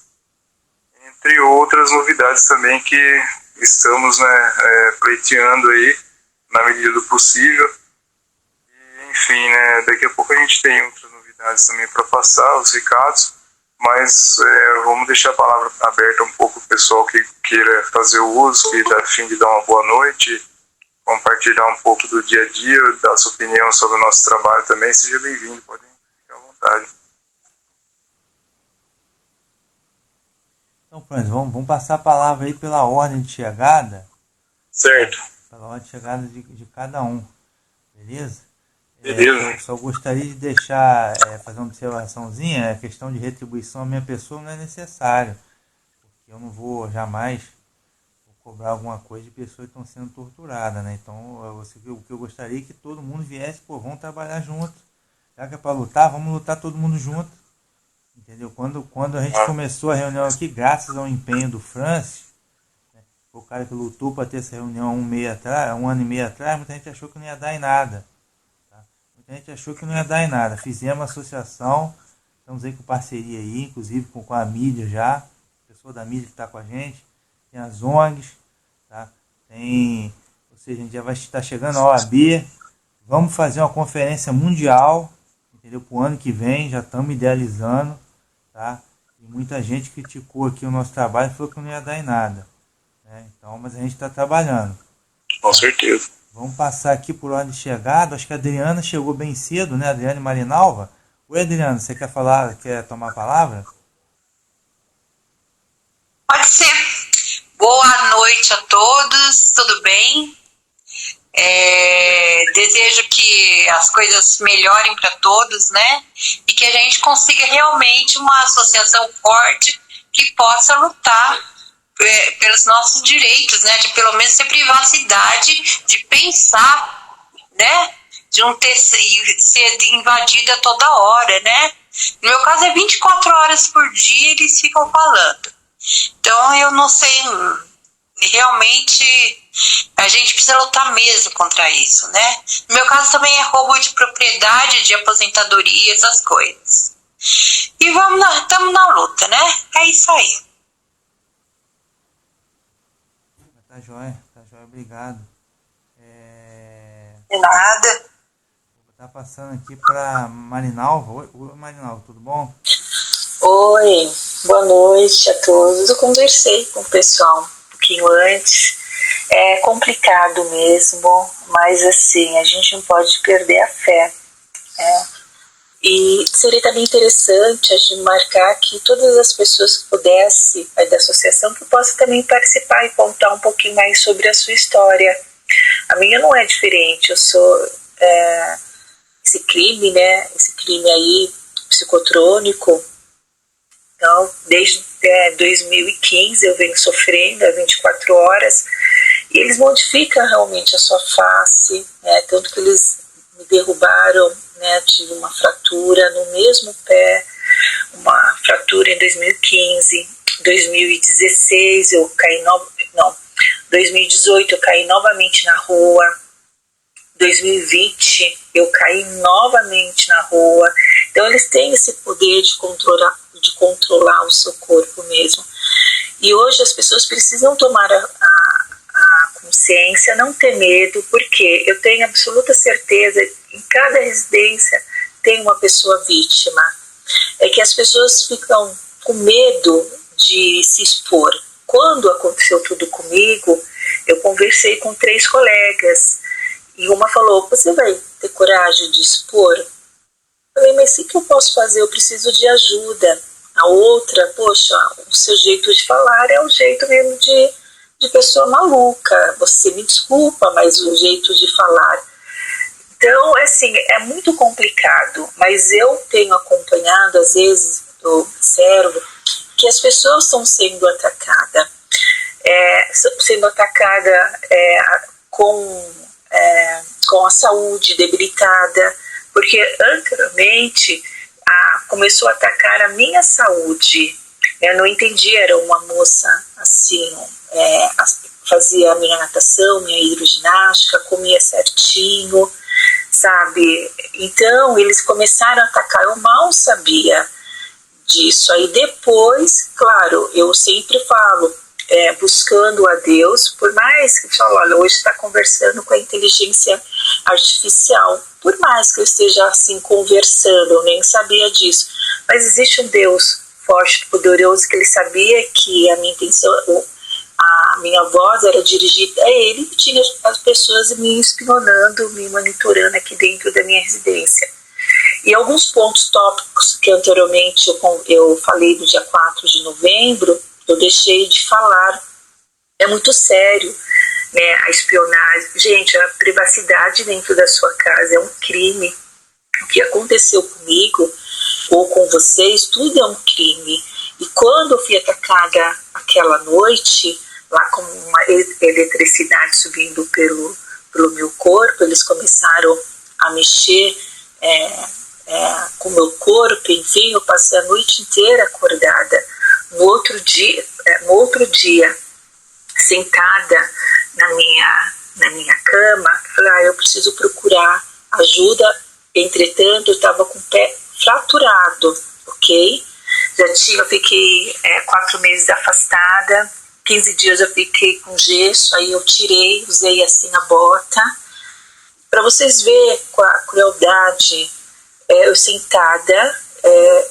Entre outras novidades também que estamos, né, pleiteando aí na medida do possível. E, enfim, né, daqui a pouco a gente tem outras novidades também para passar, os recados, mas vamos deixar a palavra aberta um pouco para o pessoal que queira fazer o uso, que está a fim de dar uma boa noite, compartilhar um pouco do dia a dia, dar sua opinião sobre o nosso trabalho também. Seja bem-vindo, podem ficar à vontade. Então, Franz, vamos passar a palavra aí pela ordem de chegada. Certo. Pela ordem de chegada de cada um, beleza? Beleza. Só gostaria de deixar, fazer uma observaçãozinha, a questão de retribuição à minha pessoa não é necessário, porque eu não vou jamais cobrar alguma coisa de pessoas que estão sendo torturadas, né? Então, o que eu gostaria é que todo mundo viesse, vamos trabalhar junto. Já que é para lutar, vamos lutar todo mundo junto. Entendeu? Quando a gente começou a reunião aqui, graças ao empenho do Francis, né, o cara que lutou para ter essa reunião um ano e meio atrás, muita gente achou que não ia dar em nada. Tá? Muita gente achou que não ia dar em nada. Fizemos a associação, estamos aí com parceria aí, inclusive com a mídia já, pessoa da mídia que está com a gente, tem as ONGs, tá? Ou seja, a gente já vai estar chegando a OAB, vamos fazer uma conferência mundial, entendeu? Para o ano que vem, já estamos idealizando. tá? E muita gente criticou aqui o nosso trabalho e falou que não ia dar em nada, né? Então, mas a gente está trabalhando. Com certeza. Vamos passar aqui por ordem de chegada. Acho que a Adriana chegou bem cedo, né? Adriana Marinalva. Oi, Adriana, você quer falar, quer tomar a palavra? Pode ser. Boa noite a todos, tudo bem? Desejo que as coisas melhorem para todos, né? E que a gente consiga realmente uma associação forte que possa lutar pelos nossos direitos, né? De pelo menos ter privacidade de pensar, né? De não ter ser invadida toda hora, né? No meu caso é 24 horas por dia eles ficam falando. Então eu não sei, realmente a gente precisa lutar mesmo contra isso, né? No meu caso também é roubo de propriedade, de aposentadoria, essas coisas. E estamos na luta, né? É isso aí. Tá joia, obrigado. De nada. Tá passando aqui para Marinalva. Oi, Marinalva, tudo bom? Oi, boa noite a todos. Eu conversei com o pessoal um pouquinho antes. É complicado mesmo, mas assim, a gente não pode perder a fé, né? E seria também interessante a gente marcar que todas as pessoas que pudessem da associação que possam também participar e contar um pouquinho mais sobre a sua história. A minha não é diferente, eu sou esse crime, né? Esse crime aí psicotrônico. Então, desde 2015 eu venho sofrendo há 24 horas e eles modificam realmente a sua face, né? Tanto que eles me derrubaram, né? Tive uma fratura no mesmo pé, uma fratura em 2015, 2016 eu caí 2018 eu caí novamente na rua, 2020 eu caí novamente na rua. Então eles têm esse poder de controlar o seu corpo mesmo. E hoje as pessoas precisam tomar a consciência, não ter medo, porque eu tenho absoluta certeza que em cada residência tem uma pessoa vítima. É que as pessoas ficam com medo de se expor. Quando aconteceu tudo comigo, eu conversei com 3 colegas e uma falou: você vai ter coragem de expor? Eu falei: mas o que eu posso fazer? Eu preciso de ajuda. A outra: poxa, o seu jeito de falar é o jeito mesmo de pessoa maluca. Você me desculpa, mas o jeito de falar. Então, assim, é muito complicado, mas eu tenho acompanhado, às vezes eu observo que as pessoas estão sendo atacadas, com a saúde debilitada, porque anteriormente começou a atacar a minha saúde. Eu não entendi, era uma moça assim, fazia a minha natação, minha hidroginástica, comia certinho, sabe? Então eles começaram a atacar, eu mal sabia disso. Aí depois, claro, eu sempre falo, buscando a Deus, por mais que eu falo, olha, hoje está conversando com a inteligência artificial, por mais que eu esteja assim conversando, eu nem sabia disso, mas existe um Deus forte, poderoso, que ele sabia que a minha intenção, a minha voz era dirigida a ele, e tinha as pessoas me espionando, me monitorando aqui dentro da minha residência. E alguns pontos tópicos que anteriormente eu falei no dia 4 de novembro, eu deixei de falar. É muito sério, né, a espionagem. Gente, a privacidade dentro da sua casa é um crime. O que aconteceu comigo ou com vocês, tudo é um crime. E quando eu fui atacada aquela noite, lá com uma eletricidade subindo pelo meu corpo, eles começaram a mexer com o meu corpo, enfim, eu passei a noite inteira acordada. No outro dia, sentada na minha cama, falei, eu preciso procurar ajuda. Entretanto, eu estava com o pé fraturado, ok? Eu fiquei 4 meses afastada, 15 dias eu fiquei com gesso, aí eu tirei, usei assim a bota. Para vocês verem com a crueldade, eu sentada,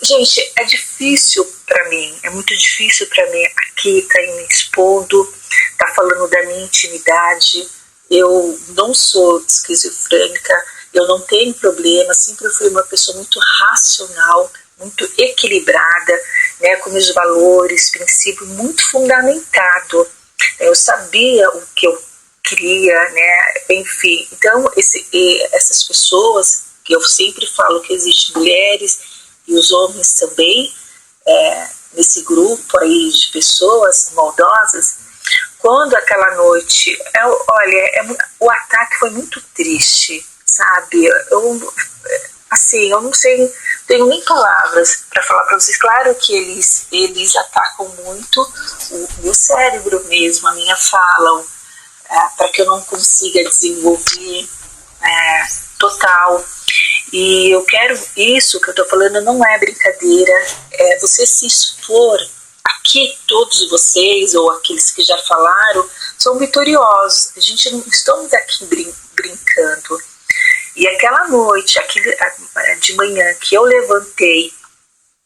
Gente, é difícil para mim, é muito difícil para mim aqui estar me expondo, estar falando da minha intimidade. Eu não sou esquizofrênica, eu não tenho problema, sempre fui uma pessoa muito racional, muito equilibrada, né, com meus valores, princípios muito fundamentado. Eu sabia o que eu queria, né, enfim. Então, essas pessoas, que eu sempre falo que existem mulheres e os homens também, nesse grupo aí de pessoas maldosas, quando aquela noite, o ataque foi muito triste, sabe? Eu não sei, tenho nem palavras para falar para vocês. Claro que eles atacam muito o meu cérebro mesmo, a minha fala, para que eu não consiga desenvolver total. E eu quero, isso que eu estou falando não é brincadeira, você se expor. Aqui todos vocês, ou aqueles que já falaram, são vitoriosos. A gente não estamos aqui brincando. E aquela noite, de manhã que eu levantei,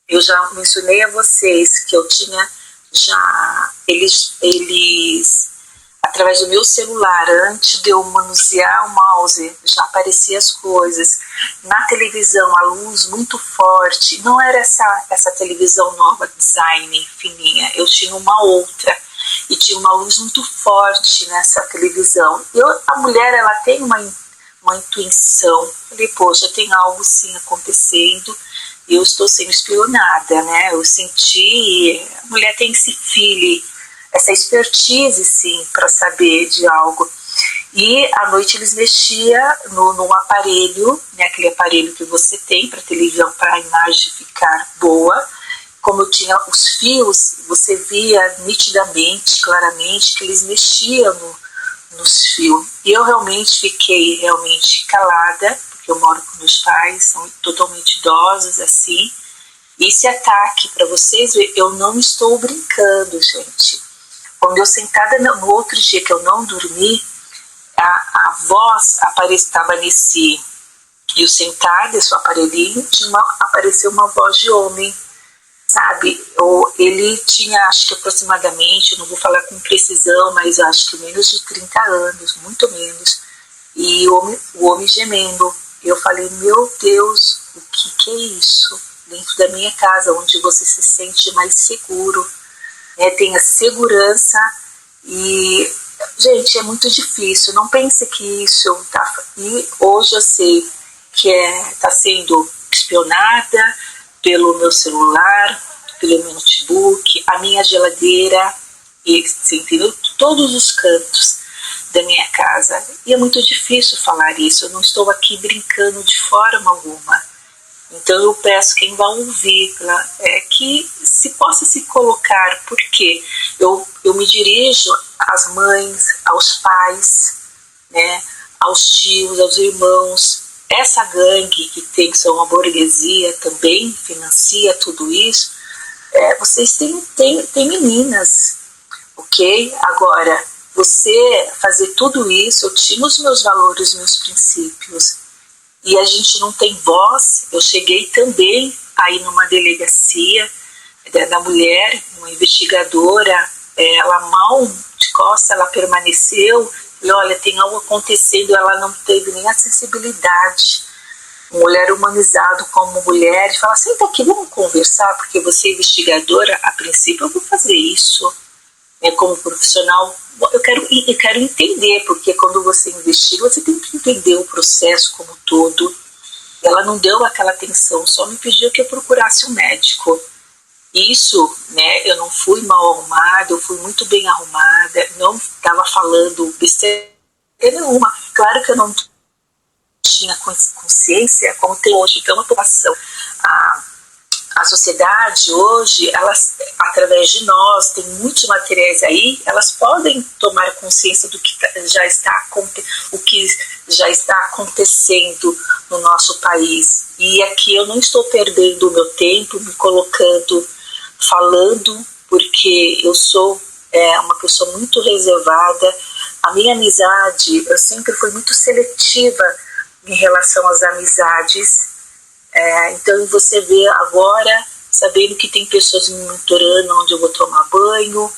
eu já mencionei a vocês que eu tinha já, eles através do meu celular, antes de eu manusear o mouse, já apareciam as coisas. Na televisão, a luz muito forte, não era essa televisão nova, design, fininha, eu tinha uma outra, e tinha uma luz muito forte nessa televisão. A mulher, ela tem uma intuição. Falei, poxa, tem algo sim acontecendo, e eu estou sendo espionada, né? Eu senti, a mulher tem esse feeling, essa expertise, sim, para saber de algo. E à noite eles mexiam num aparelho, né, aquele aparelho que você tem para televisão, para a imagem ficar boa. Como eu tinha os fios, você via nitidamente, claramente, que eles mexiam nos fios. E eu realmente fiquei calada, porque eu moro com meus pais, são totalmente idosos, assim. E esse ataque, para vocês verem, eu não estou brincando, gente. Quando eu sentada no outro dia que eu não dormi, a voz estava nesse... Eu sentada, esse aparelhinho, apareceu uma voz de homem, sabe? Ele tinha, acho que aproximadamente, não vou falar com precisão, mas acho que menos de 30 anos, muito menos. E o homem gemendo. Eu falei, meu Deus, o que é isso? Dentro da minha casa, onde você se sente mais seguro, tem a segurança. E, gente, é muito difícil. Não pense que isso e hoje eu sei que está sendo espionada pelo meu celular, pelo meu notebook, a minha geladeira, e entendeu? Todos os cantos da minha casa. E é muito difícil falar isso. Eu não estou aqui brincando de forma alguma. Então eu peço quem vai ouvir que se possa se colocar, porque eu me dirijo às mães, aos pais, né, aos tios, aos irmãos. Essa gangue que tem, são a burguesia, também financia tudo isso. Vocês têm meninas, ok? Agora, você fazer tudo isso, eu tinha os meus valores, meus princípios, e a gente não tem voz. Eu cheguei também aí numa delegacia da mulher, uma investigadora, ela mal de costa, ela permaneceu, e olha, tem algo acontecendo, ela não teve nem acessibilidade. Mulher humanizado como mulher, fala, senta aqui, vamos conversar, porque você é investigadora, a princípio eu vou fazer isso, como profissional, eu quero entender, porque quando você investiga, você tem que entender o processo como todo. Ela não deu aquela atenção, só me pediu que eu procurasse um médico. Isso, né, eu não fui mal arrumada, eu fui muito bem arrumada, não estava falando besteira nenhuma. Claro que eu não tinha consciência como tem hoje. Então a população, a sociedade hoje, elas, através de nós, tem muitos materiais aí, elas podem tomar consciência do que já está acontecendo no nosso país. E aqui eu não estou perdendo o meu tempo, me colocando, falando, porque eu sou uma pessoa muito reservada. A minha amizade, eu sempre fui muito seletiva em relação às amizades, Então você vê agora, sabendo que tem pessoas me monitorando onde eu vou tomar banho,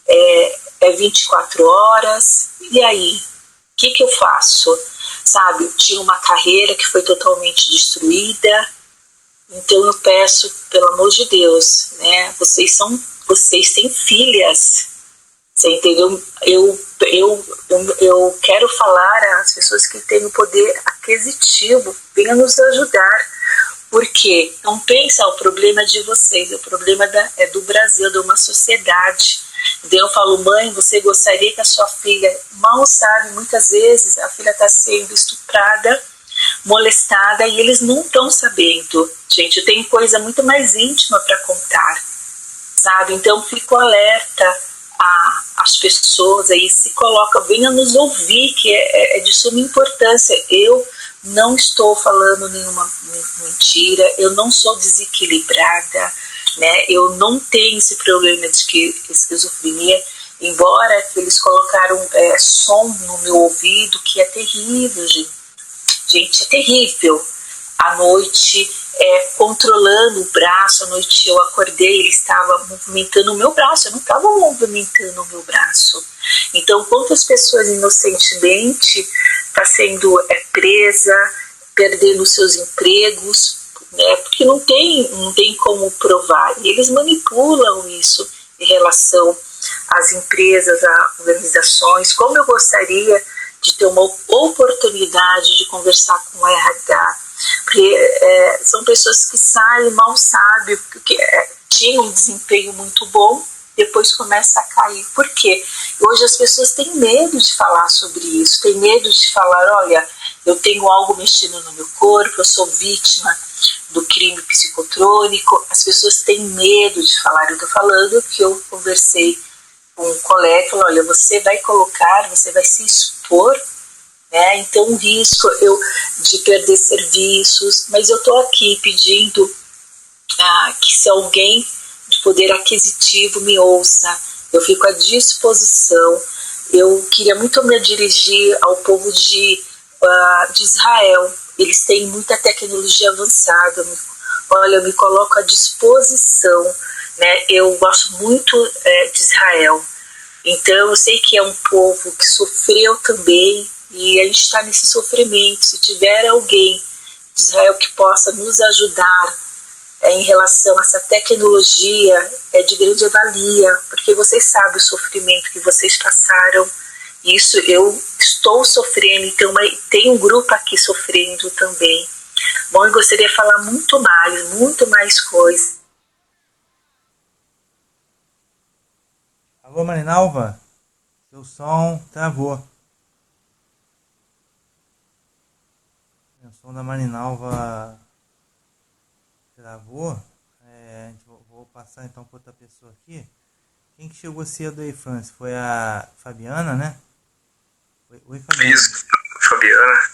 é 24 horas, e aí? O que eu faço? Sabe, eu tinha uma carreira que foi totalmente destruída, então eu peço, pelo amor de Deus, né? Vocês têm filhas, você entendeu? Eu quero falar às pessoas que têm o poder aquisitivo, venham nos ajudar, porque não pensa o problema de vocês, o problema é do Brasil, de uma sociedade. Então eu falo, mãe, você gostaria que a sua filha, mal sabe, muitas vezes a filha está sendo estuprada, molestada, e eles não estão sabendo. Gente, eu tenho coisa muito mais íntima para contar, sabe? Então fico alerta às pessoas aí, se colocam, venham nos ouvir, que é de suma importância. Eu não estou falando nenhuma mentira, eu não sou desequilibrada, né? Eu não tenho esse problema de esquizofrenia, embora eles colocaram som no meu ouvido, que é terrível, gente, é terrível. À noite, controlando o braço, à noite eu acordei, ele estava movimentando o meu braço, eu não estava movimentando o meu braço. Então, quantas pessoas inocentemente estão sendo presa, perdendo seus empregos, né, porque não tem como provar. E eles manipulam isso em relação às empresas, a organizações. Como eu gostaria de ter uma oportunidade de conversar com o RH, porque são pessoas que saem, mal sabem, porque tinham um desempenho muito bom, depois começa a cair. Por quê? Hoje as pessoas têm medo de falar sobre isso, têm medo de falar, olha, eu tenho algo mexendo no meu corpo, eu sou vítima do crime psicotrônico. As pessoas têm medo de falar. Eu estou falando que eu conversei com um colega e falou, olha, você vai se expor, né? Então o risco de perder serviços, mas eu estou aqui pedindo que se alguém de poder aquisitivo me ouça, eu fico à disposição. Eu queria muito me dirigir ao povo de Israel. Eles têm muita tecnologia avançada. Olha, eu me coloco à disposição, né? Eu gosto muito de Israel. Então eu sei que é um povo que sofreu também, e a gente está nesse sofrimento. Se tiver alguém de Israel que possa nos ajudar em relação a essa tecnologia, é de grande valia, porque vocês sabem o sofrimento que vocês passaram. Isso eu estou sofrendo, então tem um grupo aqui sofrendo também. Bom, eu gostaria de falar muito mais coisas. Alô, Marinalva? Seu som travou. O som da Marinalva travou. Vou passar então para outra pessoa aqui. Quem que chegou cedo aí, Francis? Foi a Fabiana, né? Oi, Fabiana. Isso, Fabiana.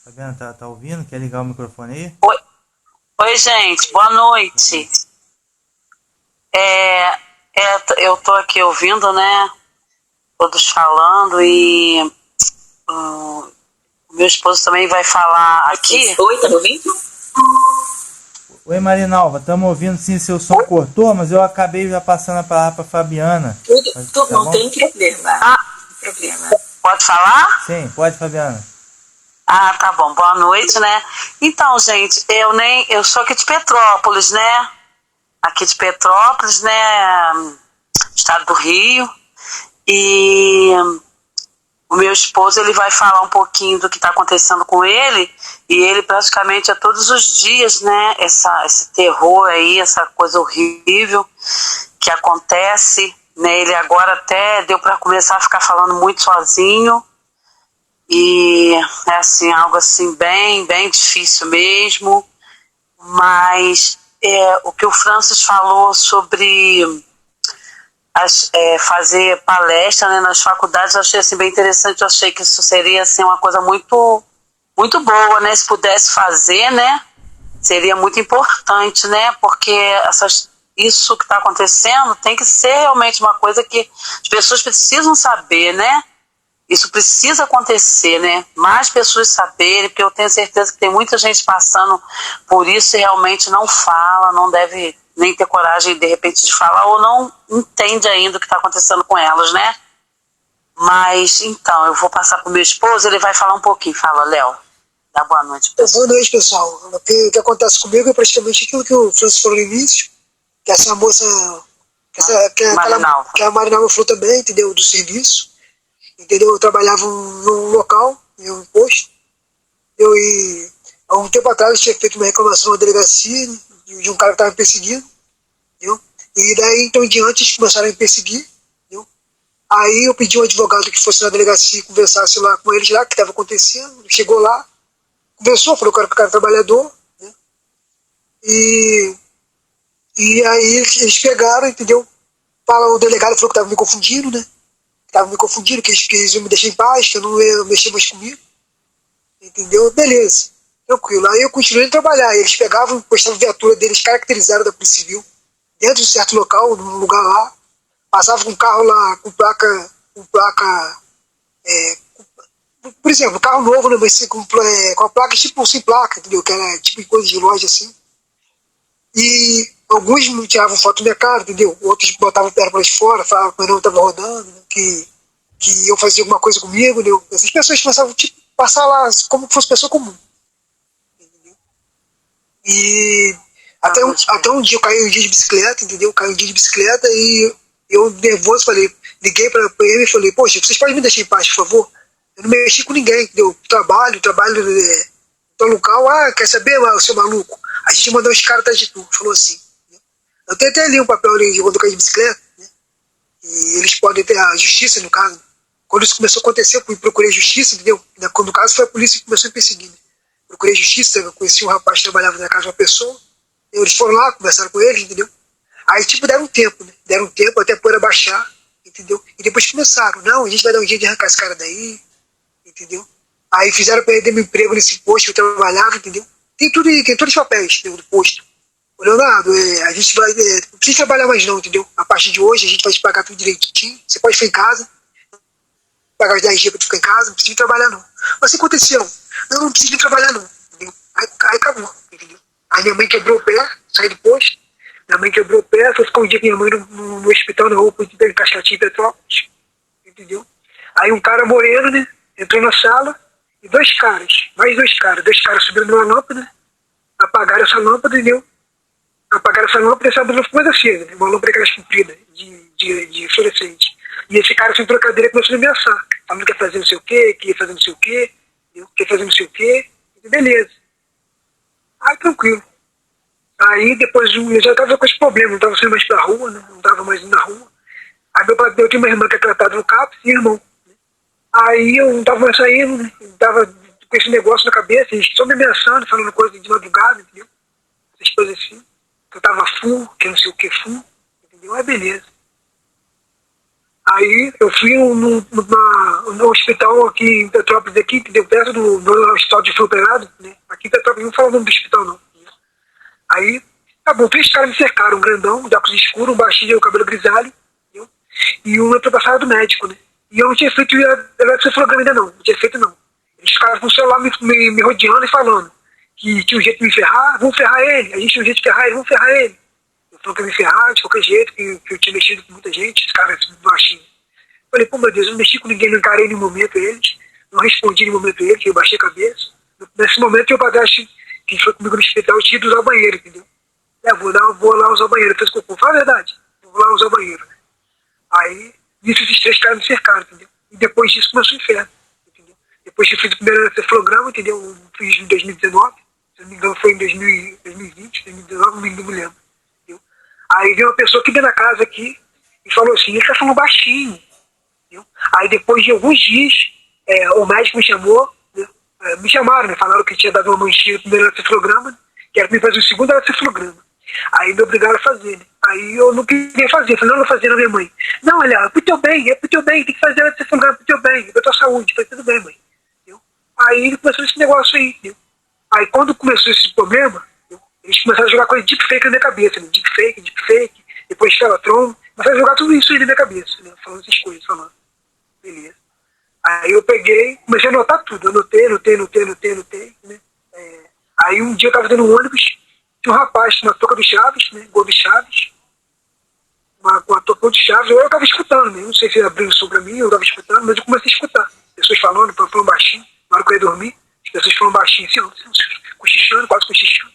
Fabiana, tá ouvindo? Quer ligar o microfone aí? Oi, gente, boa noite. Eu tô aqui ouvindo, né? Todos falando, e o meu esposo também vai falar aqui. Oi, tá me ouvindo? Oi, Marinalva, estamos ouvindo sim, seu som cortou, mas eu acabei já passando a palavra para Fabiana. Não tem problema. Não tem problema. Pode falar? Sim, pode, Fabiana. Tá bom. Boa noite, né? Então, gente, eu sou aqui de Petrópolis, né? Aqui de Petrópolis, né? Estado do Rio. E o meu esposo, ele vai falar um pouquinho do que está acontecendo com ele. E ele praticamente todos os dias, né? Esse terror aí, essa coisa horrível que acontece, né? Ele agora até deu para começar a ficar falando muito sozinho. E é assim, algo assim bem difícil mesmo. Mas o que o Francis falou sobre fazer palestra, né, nas faculdades, eu achei assim, bem interessante. Eu achei que isso seria assim, uma coisa muito boa, né? Se pudesse fazer, né? Seria muito importante, né? Porque isso que está acontecendo tem que ser realmente uma coisa que as pessoas precisam saber, né? Isso precisa acontecer, né? Mais pessoas saberem, porque eu tenho certeza que tem muita gente passando por isso e realmente não fala, não deve nem ter coragem, de repente, de falar, ou não entende ainda o que está acontecendo com elas, né? Mas, então, eu vou passar para o meu esposo, ele vai falar um pouquinho. Fala, Léo. Dá boa noite, pessoal. Boa noite, pessoal. O que acontece comigo é praticamente aquilo que o Francis falou no início, que essa moça, que a Marinalva falou também, entendeu? Do serviço. Entendeu? Eu trabalhava num local, em um posto. E há um tempo atrás eu tinha feito uma reclamação na delegacia, né, de um cara que estava me perseguindo. Entendeu? E daí, então, em diante, eles começaram a me perseguir. Entendeu? Aí eu pedi um advogado que fosse na delegacia e conversasse lá com eles lá, o que estava acontecendo. Ele chegou lá, conversou, falou que o cara é trabalhador. Né? E aí eles pegaram, entendeu? O delegado falou que estava me confundindo, né? Estavam me confundindo, que eles iam me deixar em paz, que eu não ia mexer mais comigo. Entendeu? Beleza. Tranquilo. Aí eu continuei a trabalhar. Eles pegavam, postavam a viatura deles caracterizada da Polícia Civil, dentro de um certo local, num lugar lá. Passavam com um carro lá, com placa por exemplo, carro novo, né, mas com a placa tipo sem placa, entendeu? Que era tipo coisa de loja assim. E alguns me tiravam foto da minha cara, entendeu? Outros botavam perna para fora, falavam que meu nome estava rodando, né? que eu fazia alguma coisa comigo, entendeu? Essas pessoas começavam tipo, passar lá como se fosse pessoa comum. Entendeu? E até um dia eu caí um dia de bicicleta, entendeu? Caí um dia de bicicleta e eu nervoso liguei para ele e falei, poxa, vocês podem me deixar em paz, por favor? Eu não mexi com ninguém, entendeu? Trabalho no local, quer saber, seu maluco? A gente mandou os caras atrás de tu, falou assim. Né? Eu tenho até ali um papel ali de quando eu caí de bicicleta, né? E eles podem ter a justiça, no caso. Quando isso começou a acontecer, eu procurei justiça, entendeu? Quando o caso foi a polícia que começou a me perseguir. Né? Procurei justiça, eu conheci um rapaz que trabalhava na casa de uma pessoa, eles foram lá, conversaram com ele, entendeu? Aí, tipo, deram um tempo, né? Deram um tempo até poder baixar, entendeu? E depois começaram, não, a gente vai dar um jeito de arrancar esse cara daí, entendeu? Aí fizeram perder meu emprego nesse posto que eu trabalhava, entendeu? Tem todos os papéis, entendeu, do posto. Ô, Leonardo, a gente vai, não precisa trabalhar mais não, entendeu? A partir de hoje a gente vai te pagar tudo direitinho, você pode ficar em casa, pagar os 10 dias pra tu ficar em casa, não precisa trabalhar não. Mas o que aconteceu? Não precisa trabalhar não, entendeu? Aí acabou, entendeu? Aí minha mãe quebrou o pé, saí do posto, minha mãe quebrou o pé, foi ficar um dia com minha mãe no hospital, na rua, em Cascatinha, em Petrópolis, entendeu? Aí um cara moreno, né, entrou na sala, e dois caras subiram numa lâmpada, apagaram essa lâmpada, entendeu? Apagaram essa lâmpada e essa lâmpada ficou mais acesa, né? Uma lâmpada daquelas compridas, de fluorescente. E esse cara sentou na cadeira e começou a me ameaçar, falando que ia fazer não sei o quê, que ia fazer não sei o quê, entendeu? Que ia fazer não sei o quê, e beleza. Aí tranquilo. Aí depois eu já tava com esse problema, não tava saindo mais pra rua, né? Não tava mais indo na rua. Aí eu tinha uma irmã que é tratada no CAPS e irmão. Aí eu não tava mais saindo, né? Eu tava com esse negócio na cabeça, eles só me ameaçando, falando coisa de madrugada, entendeu? Essas coisas assim. Que eu tava full, que não sei o que full, entendeu? Aí beleza. Aí eu fui no hospital aqui em Petrópolis, aqui, entendeu? Perto do hospital de Operado, né? Aqui em Petrópolis, não falo o nome do hospital não. Entendeu? Aí, tá bom, 3 caras me cercaram, um grandão, de óculos escuros, um baixinho, o cabelo grisalho, entendeu? E um entrou pra sala do médico, né? E eu não tinha feito eletrocefalograma ainda não tinha feito não. Eles ficaram com o celular me rodeando e falando que tinha um jeito de me ferrar, vamos ferrar ele, a gente tinha um jeito de ferrar ele, vamos ferrar ele. Eu falei que ia me ferrar de qualquer jeito, que eu tinha mexido com muita gente, esse cara baixinho. Eu falei, pô meu Deus, eu não mexi com ninguém, não encarei em nenhum momento eles, não respondi em nenhum momento eles, que eu baixei a cabeça. Nesse momento eu padrasto que foi comigo no hospital, eu tinha ido usar o banheiro, entendeu? Vou lá usar o banheiro, eu fiz cocô, fala a verdade, vou lá usar o banheiro. Aí, nisso esses 3 caras me cercaram, entendeu? E depois disso começou o inferno, entendeu? Depois que eu fiz o primeiro eletrocefalograma, entendeu? Eu fiz em 2019, se não me engano foi em 2020, 2019, não me lembro, entendeu? Aí veio uma pessoa aqui dentro da casa aqui e falou assim, ele tá falando baixinho, entendeu? Aí depois de alguns dias, o médico me chamou, né? Me chamaram, né? Falaram que tinha dado uma manchinha no primeiro eletrocefalograma, que era pra mim fazer o segundo eletrocefalograma. Aí me obrigaram a fazer, né? Aí eu não queria fazer, eu falei, não vou fazer na minha mãe. Não, olha, é pro teu bem, tem que fazer ela ser pro teu bem, pra tua saúde. Eu falei, tudo bem, mãe. Entendeu? Aí começou esse negócio aí, entendeu? Aí quando começou esse problema, entendeu? Eles começaram a jogar coisa de deepfake na minha cabeça, né? Deepfake, depois Telatron, começaram a jogar tudo isso aí na minha cabeça, né? Falando essas coisas, falando. Beleza. Aí Aí eu peguei, comecei a anotar tudo, anotei, né? Aí um dia eu tava dando um ônibus, tinha um rapaz na toca do Chaves, né? Gol do Chaves, uma toca do Chaves, eu tava escutando, né? Não sei se ele abriu o som pra mim, eu tava escutando, mas eu comecei a escutar. Pessoas falando baixinho, na hora que eu ia dormir, as pessoas falando baixinho, assim, cochichando, quase cochichando,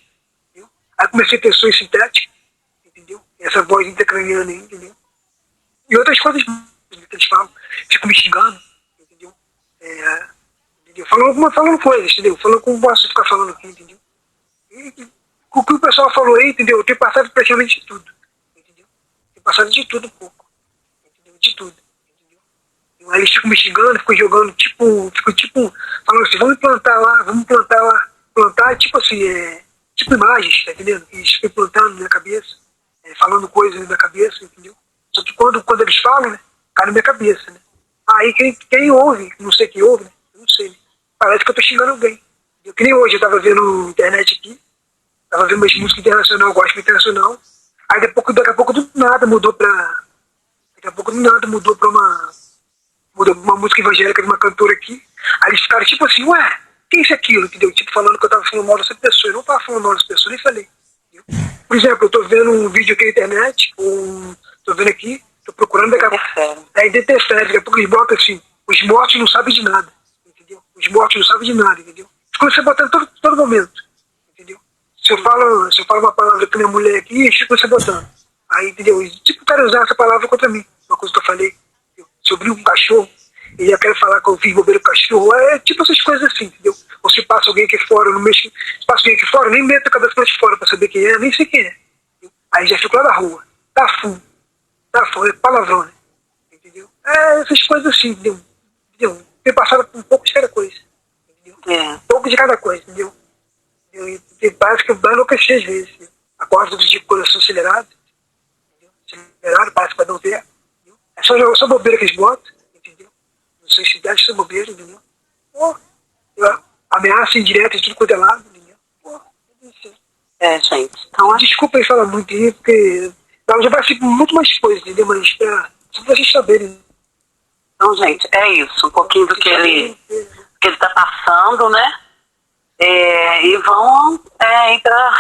entendeu? Aí comecei a ter sons sintéticos, entendeu? Essa voz intracraniana aí, entendeu? E outras coisas que eles falam, ficam me xingando, entendeu? Entendeu? Falando coisas, entendeu? Falando como posso ficar falando aqui, entendeu? E com o que o pessoal falou aí, entendeu? Eu tenho passado praticamente de tudo, entendeu? Tenho passado de tudo um pouco, entendeu? De tudo, entendeu? Aí eles ficam me xingando, ficam jogando, ficam falando assim, vamos plantar lá, plantar, tipo assim, tipo imagens, tá entendendo? Eles ficam plantando na minha cabeça, falando coisas na minha cabeça, entendeu? Só que quando eles falam, né, cai na minha cabeça, né? Aí quem ouve, não sei quem ouve, né? Eu não sei, né? Parece que eu tô xingando alguém. Eu que nem hoje, eu tava vendo internet aqui, tava vendo umas músicas internacional, gospel internacional, aí daqui a pouco do nada mudou pra uma música evangélica de uma cantora aqui, aí eles ficaram tipo assim, ué, que é isso aquilo, entendeu? Tipo, falando que eu tava falando mal dessa pessoa, eu não tava falando mal dessa pessoa, nem falei. Entendeu? Por exemplo, eu tô vendo um vídeo aqui na internet, tô vendo aqui, tô procurando, daqui a pouco, daqui a pouco eles botam assim, os mortos não sabem de nada, entendeu? Os mortos não sabem de nada, entendeu? Ficam você botando todo momento, entendeu? Se eu falo uma palavra com minha mulher aqui, fica você botando. Aí, entendeu? Tipo, quero usar essa palavra contra mim, uma coisa que eu falei, entendeu? Se eu brinco com um cachorro, e já quero falar que eu fiz bobeira com o cachorro, tipo essas coisas assim, entendeu? Ou se passa alguém aqui fora, se passa alguém aqui fora, nem meto a cabeça pra fora pra saber quem é, nem sei quem é. Entendeu? Aí já fico lá na rua, tá full, é palavrão, né? Entendeu? Essas coisas assim, entendeu? Tem passado por um pouco de cada coisa, entendeu? Um pouco de cada coisa, entendeu? E parece que eu enlouqueci às vezes, entendeu? Acordo todo dia com o coração acelerado, entendeu? Acelerado, parece que vai dar um pé, entendeu? É só bobeira que eles botam, entendeu? Não sei se deve ser bobeira, entendeu? Ameaça indireta de tudo quanto é lado, entendeu? Gente. Então, desculpa aí falar muito aí, porque ela já vai ser muito mais coisa, entendeu? Mas só pra vocês saberem. Então, gente, é isso. Um pouquinho do que ele tá passando, né? E vão ainda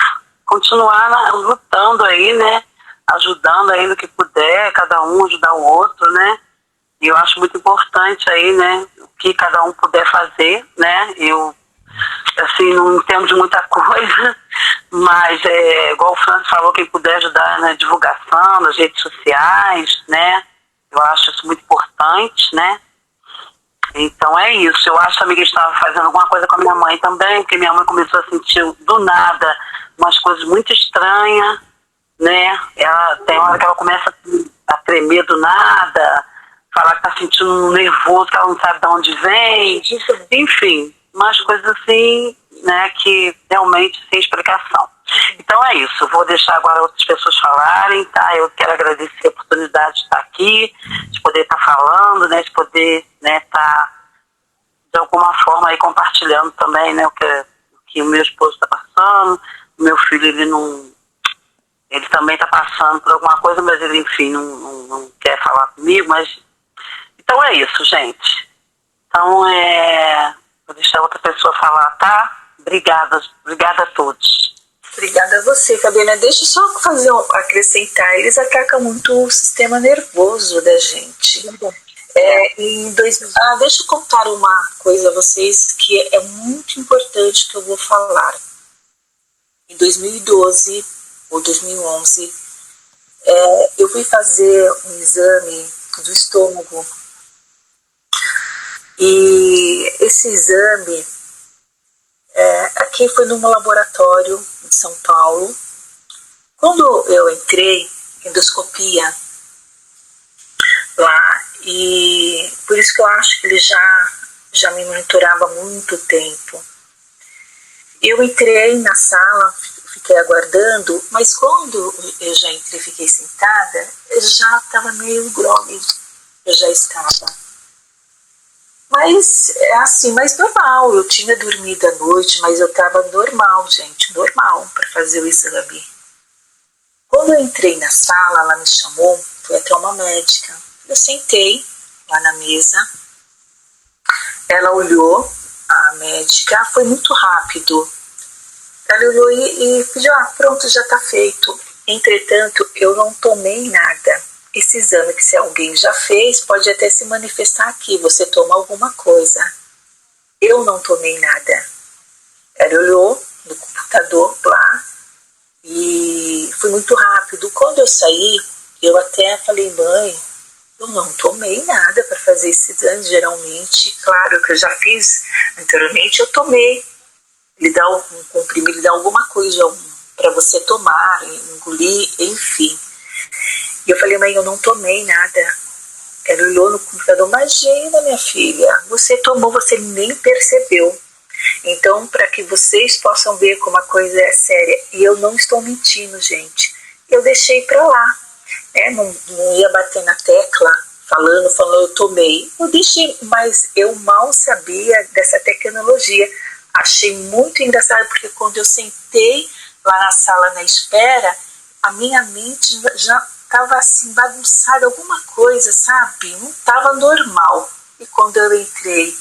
continuar lutando aí, né? Ajudando aí no que puder, cada um ajudar o outro, né? E eu acho muito importante aí, né? O que cada um puder fazer, né? Eu, assim, não entendo de muita coisa, mas igual o Francis falou, quem puder ajudar na divulgação, nas redes sociais, né? Eu acho isso muito importante, né? Então é isso. Eu acho também que estava fazendo alguma coisa com a minha mãe também, porque minha mãe começou a sentir do nada umas coisas muito estranhas, né? Ela tem hora que ela começa a tremer do nada, falar que tá sentindo um nervoso, que ela não sabe de onde vem, enfim, umas coisas assim, né, que realmente sem explicação. Então é isso, vou deixar agora outras pessoas falarem, tá? Eu quero agradecer a oportunidade de estar aqui, de poder estar falando, né, de poder, né, estar de alguma forma aí compartilhando também, né, o que o meu esposo está passando, o meu filho, ele também está passando por alguma coisa, mas ele, enfim, não quer falar comigo, mas então é isso, gente. Então vou deixar outra pessoa falar, tá? Obrigada a todos. Obrigada a você, Fabiana. Deixa eu só acrescentar. Eles atacam muito o sistema nervoso da gente. Deixa eu contar uma coisa a vocês que é muito importante que eu vou falar. Em 2012 ou 2011, eu fui fazer um exame do estômago. E esse exame aqui foi num laboratório em São Paulo. Quando eu entrei, endoscopia lá, e por isso que eu acho que ele já me monitorava há muito tempo. Eu entrei na sala, fiquei aguardando, mas quando eu já entrei e fiquei sentada, eu já estava meio grogue, eu já estava. Mas mas normal, eu tinha dormido à noite, mas eu estava normal, gente, normal, para fazer o exame. Quando eu entrei na sala, ela me chamou, foi até uma médica. Eu sentei lá na mesa, Ela olhou, a médica, foi muito rápido. Ela olhou e pediu, pronto, já está feito. Entretanto, eu não tomei nada. Esse exame que se alguém já fez, pode até se manifestar aqui, você toma alguma coisa. Eu não tomei nada. Ela olhou no computador lá e foi muito rápido. Quando eu saí, eu até falei, mãe, eu não tomei nada para fazer esse exame. Geralmente, claro que eu já fiz anteriormente, eu tomei. Ele dá um comprimido, ele dá alguma coisa para você tomar, engolir, enfim. E eu falei, mãe, eu não tomei nada. Ela olhou no computador, imagina, minha filha, você tomou, você nem percebeu. Então, para que vocês possam ver como a coisa é séria, e eu não estou mentindo, gente, eu deixei para lá, né? Não ia bater na tecla, falando, eu tomei. Eu deixei, mas eu mal sabia dessa tecnologia. Achei muito engraçado, porque quando eu sentei lá na sala na espera, a minha mente já estava assim, bagunçada, alguma coisa, sabe? Não estava normal. E quando eu entrei,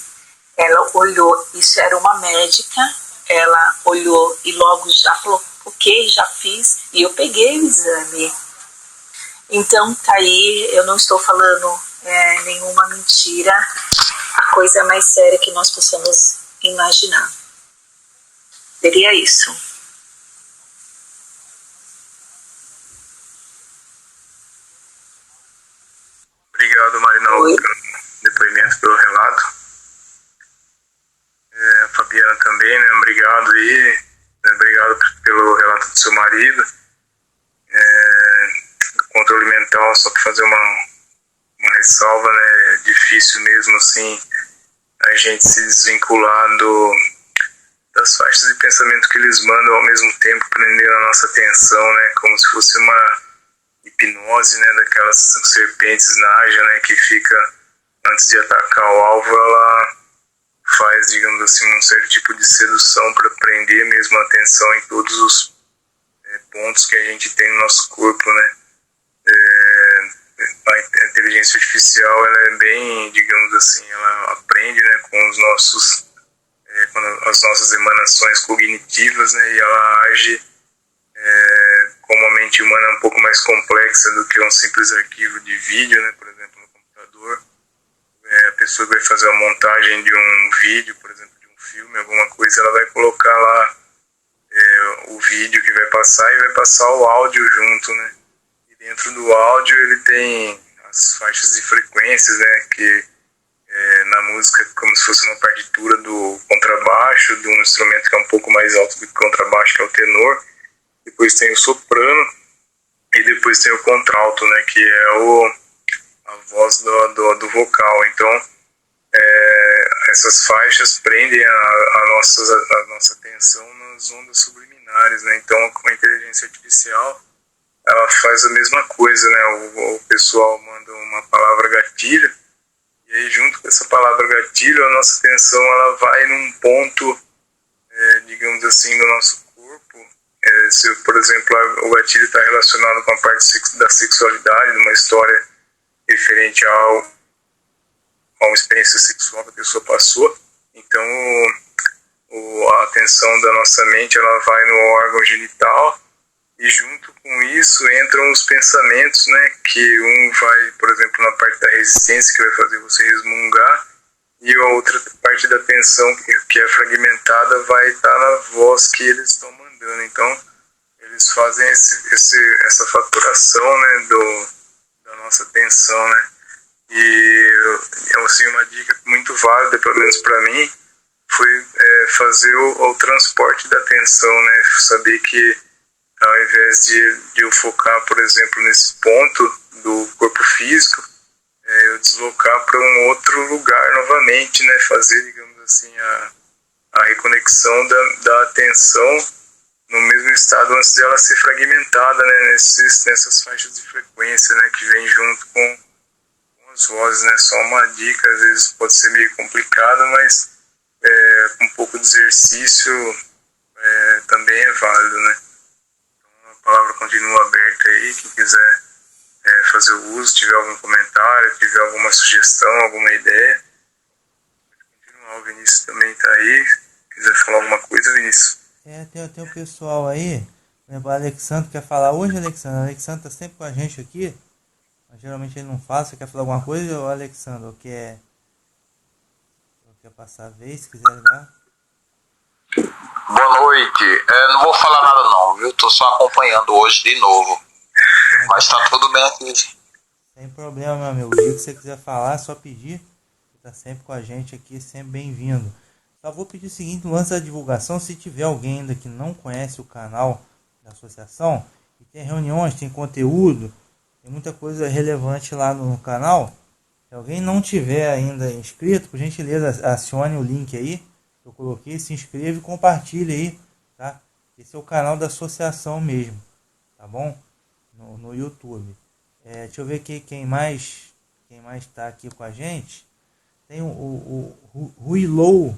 ela olhou, isso era uma médica, ela olhou e logo já falou, ok, já fiz, e eu peguei o exame. Então tá aí, eu não estou falando nenhuma mentira, a coisa mais séria que nós possamos imaginar. Seria isso. Obrigado, Marinaldo, pelo depoimento, pelo relato. A Fabiana também, né? Obrigado aí. Obrigado pelo relato do seu marido. Controle mental, só para fazer uma ressalva, né? É difícil mesmo assim a gente se desvincular das faixas de pensamento que eles mandam, ao mesmo tempo prendendo a nossa atenção, né? Como se fosse uma hipnose, né? Daquelas serpentes naja, né? Que fica, antes de atacar o alvo, ela faz, digamos assim, um certo tipo de sedução para prender mesmo a atenção em todos os pontos que a gente tem no nosso corpo, né? A inteligência artificial, ela é bem, digamos assim, ela aprende, né, com as nossas emanações cognitivas, né, e ela age como a mente humana é um pouco mais complexa do que um simples arquivo de vídeo, né, por exemplo, no computador. A pessoa que vai fazer a montagem de um vídeo, por exemplo, de um filme, alguma coisa, ela vai colocar lá o vídeo que vai passar e vai passar o áudio junto, né? E dentro do áudio ele tem as faixas de frequências, né? Que na música é como se fosse uma partitura do contrabaixo, de um instrumento que é um pouco mais alto do que o contrabaixo, que é o tenor. Depois tem o soprano e depois tem o contralto, né? Que é a voz do vocal. Então, essas faixas prendem a nossa atenção nas ondas subliminares, né? Então, com a inteligência artificial, ela faz a mesma coisa, né? O pessoal manda uma palavra gatilho, e aí junto com essa palavra gatilho, a nossa atenção ela vai num ponto, digamos assim, do nosso corpo. Se, por exemplo, o gatilho está relacionado com a parte da sexualidade, numa história referente a uma experiência sexual que a pessoa passou, então a atenção da nossa mente ela vai no órgão genital, e junto com isso entram os pensamentos, né, que um vai, por exemplo, na parte da resistência, que vai fazer você resmungar, e a outra parte da atenção que é fragmentada vai estar na voz que eles estão mandando. Então eles fazem essa faturação, né, da nossa atenção, né. E assim, uma dica muito válida, pelo menos para mim, foi fazer o transporte da atenção, né? Saber que ao invés de eu focar, por exemplo, nesse ponto do corpo físico, eu deslocar para um outro lugar novamente, né? Fazer, digamos assim, a reconexão da atenção no mesmo estado antes dela ser fragmentada, né? Nessas faixas de frequência, né? Que vem junto com as vozes, né? Só uma dica, às vezes pode ser meio complicado, mas com um pouco de exercício também é válido, né? Então a palavra continua aberta aí, quem quiser fazer o uso, tiver algum comentário, tiver alguma sugestão, alguma ideia, pode continuar. O Vinícius também tá aí. Quiser falar alguma coisa, Vinícius? Tem o pessoal aí. Por exemplo, o Alexandre quer falar hoje, Alexandre. O Alexandre tá sempre com a gente aqui. Mas geralmente ele não fala. Você quer falar alguma coisa, ou Alexandre? Ou quer passar a vez, se quiser ligar? Boa noite. Não vou falar nada não, viu? Tô só acompanhando hoje de novo. Mas tá tudo bem aqui. Sem problema, meu amigo. O dia que você quiser falar, é só pedir. Você tá sempre com a gente aqui, sempre bem-vindo. Só vou pedir o seguinte, no lance da divulgação, se tiver alguém ainda que não conhece o canal da associação, e tem reuniões, tem conteúdo, tem muita coisa relevante lá no canal. Se alguém não tiver ainda inscrito, por gentileza, acione o link aí que eu coloquei, se inscreva e compartilhe aí, tá? Esse é o canal da associação mesmo, tá bom? No YouTube. Deixa eu ver aqui quem mais tá aqui com a gente. Tem o Ruilou.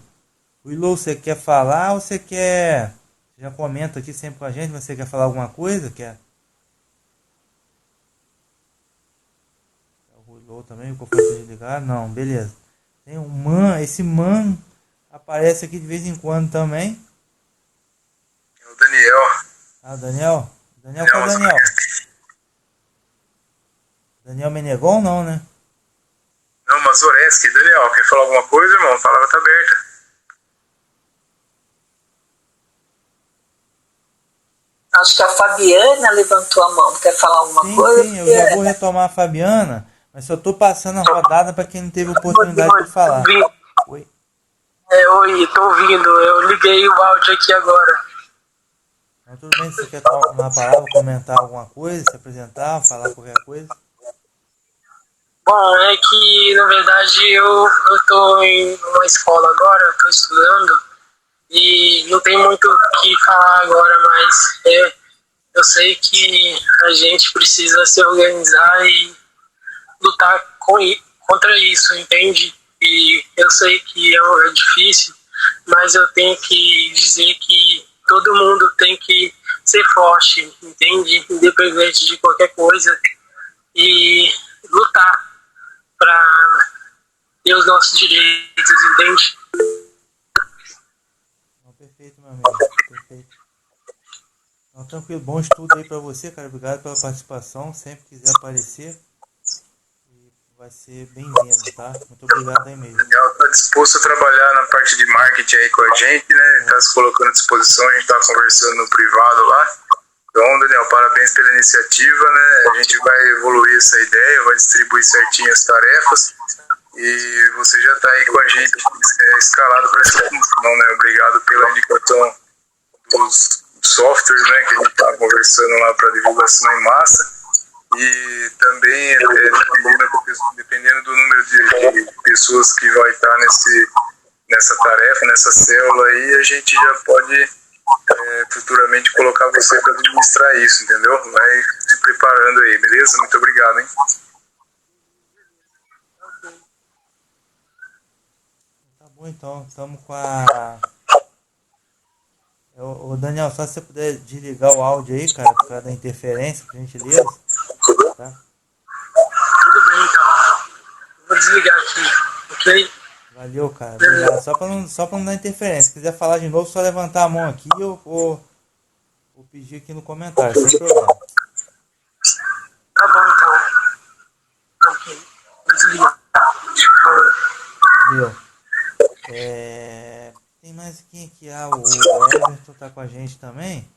Ruilou, você quer falar ou você quer... Você já comenta aqui sempre com a gente, mas você quer falar alguma coisa? Quer? O Ruilou também, ficou fácil de ligar? Não, beleza. Tem um Man, esse Man aparece aqui de vez em quando também. É o Daniel. Ah, Daniel? Daniel, qual é o Daniel? Daniel Menegon não, né? Não, Mazoreski. Daniel, quer falar alguma coisa, irmão? A palavra tá aberta. Acho que a Fabiana levantou a mão. Quer falar alguma coisa? Sim, eu já vou retomar a Fabiana, mas só tô passando a rodada para quem não teve oportunidade de falar. Oi? Oi, tô ouvindo. Eu liguei o áudio aqui agora. Então, tudo bem, se você quer tomar a palavra, comentar alguma coisa, se apresentar, falar qualquer coisa? Bom, é que, na verdade, eu tô em uma escola agora, tô estudando, e não tem muito o que falar agora, mas eu sei que a gente precisa se organizar e lutar contra isso, entende? E eu sei que é difícil, mas eu tenho que dizer que todo mundo tem que ser forte, entende? Independente de qualquer coisa, e lutar para ter os nossos direitos, entende? Perfeito, meu amigo, perfeito. Então, tranquilo, bom estudo aí pra você, cara, obrigado pela participação, sempre quiser aparecer, vai ser bem-vindo, tá? Muito obrigado aí mesmo. Daniel está disposto a trabalhar na parte de marketing aí com a gente, né? Está se colocando à disposição, a gente está conversando no privado lá. Então, Daniel, parabéns pela iniciativa, né? A gente vai evoluir essa ideia, vai distribuir certinho as tarefas e você já está aí com a gente escalado para essa função, né? Obrigado pela indicação dos softwares, né? Que a gente está conversando lá para divulgação em massa. E também, dependendo do número de pessoas que vai estar nessa tarefa, nessa célula aí, a gente já pode futuramente colocar você para administrar isso, entendeu? Vai se preparando aí, beleza? Muito obrigado, hein? Tá bom, então, estamos com a... Ô Daniel, só se você puder desligar o áudio aí, cara, por causa da interferência, por gentileza. Tá? Tudo bem, então. Vou desligar aqui, ok? Valeu, cara. Obrigado. Só pra não dar interferência. Se quiser falar de novo, só levantar a mão aqui e eu vou pedir aqui no comentário, sem problema. Tá bom, então. Ok. Vou desligar. Valeu. Tem mais quem aqui? O Everton tá com a gente também.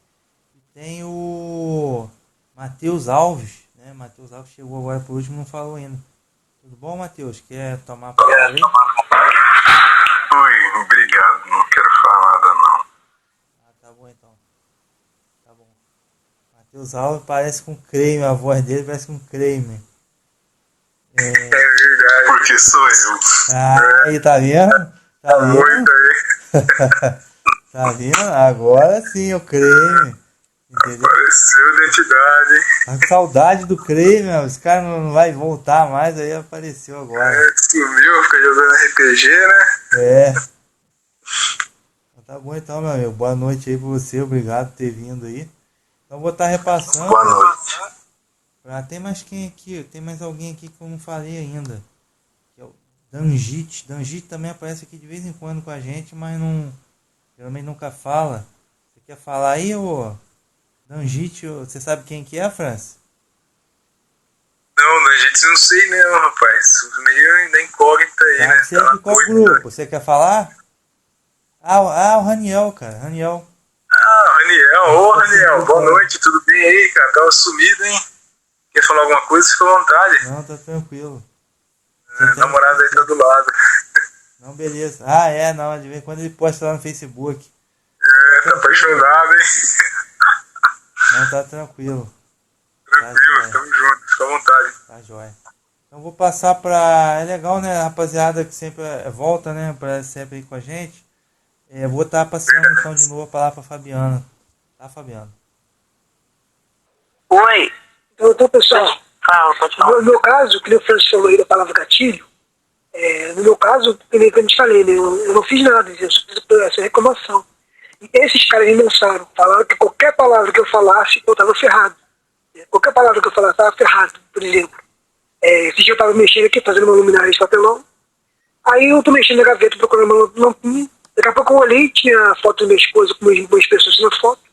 E tem o Matheus Alves, né? Matheus Alves chegou agora por último, não falou ainda. Tudo bom, Matheus? Quer tomar a palavra aí? Oi, obrigado. Não quero falar nada não. Ah, tá bom então. Tá bom. Matheus Alves parece com creme, a voz dele parece com creme. É verdade. Porque sou eu. Ah, aí, tá vendo? Tá vendo? Muito aí. Tá vendo? Agora sim, o creme. Entendeu? Apareceu identidade. Tá com saudade do creme, meu. Esse cara não vai voltar mais, aí apareceu agora. Sumiu, fica jogando RPG, né? Tá bom então, meu amigo. Boa noite aí pra você, obrigado por ter vindo aí. Então vou estar repassando. Boa noite. Tem mais quem aqui? Tem mais alguém aqui que eu não falei ainda. Que é o Dangite também aparece aqui de vez em quando com a gente, mas não, geralmente nunca fala. Você quer falar aí, ô Dangite? Você sabe quem que é, Francis? Não, a gente não sei não, rapaz. Meio da incógnita aí, Tá, né? você é de qual grupo? Você quer falar? O Raniel, cara. Raniel. Raniel. Ô, Raniel, boa noite, tudo bem aí, cara? Tava sumido, hein? Quer falar alguma coisa? Fica à vontade. Não, tá tranquilo. A namorada aí tá do lado. Não, beleza. Não, de vez em quando ele posta lá no Facebook. Tá apaixonado, hein? Não, tá tranquilo. Tranquilo, tamo junto, fica à vontade. Tá jóia. Então vou passar pra... É legal, né, rapaziada que sempre volta, né, aparece sempre aí com a gente. Vou estar passando então de novo a palavra pra Fabiana. Tá, Fabiana? Oi. Então, pessoal, Fala, pode falar. no meu caso, que nem o Francis falou aí da palavra gatilho, no meu caso, que nem que eu te falei, né, eu não fiz nada, eu só fiz essa reclamação. E esses caras me lançaram, falaram que qualquer palavra que eu falasse, eu estava ferrado. Qualquer palavra que eu falasse, estava ferrado, por exemplo. Esse dia eu estava mexendo aqui, fazendo uma luminária de papelão. Aí eu tô mexendo na gaveta, procurando uma lampinha. Daqui a pouco eu olhei, tinha a foto da minha esposa com umas pessoas na foto.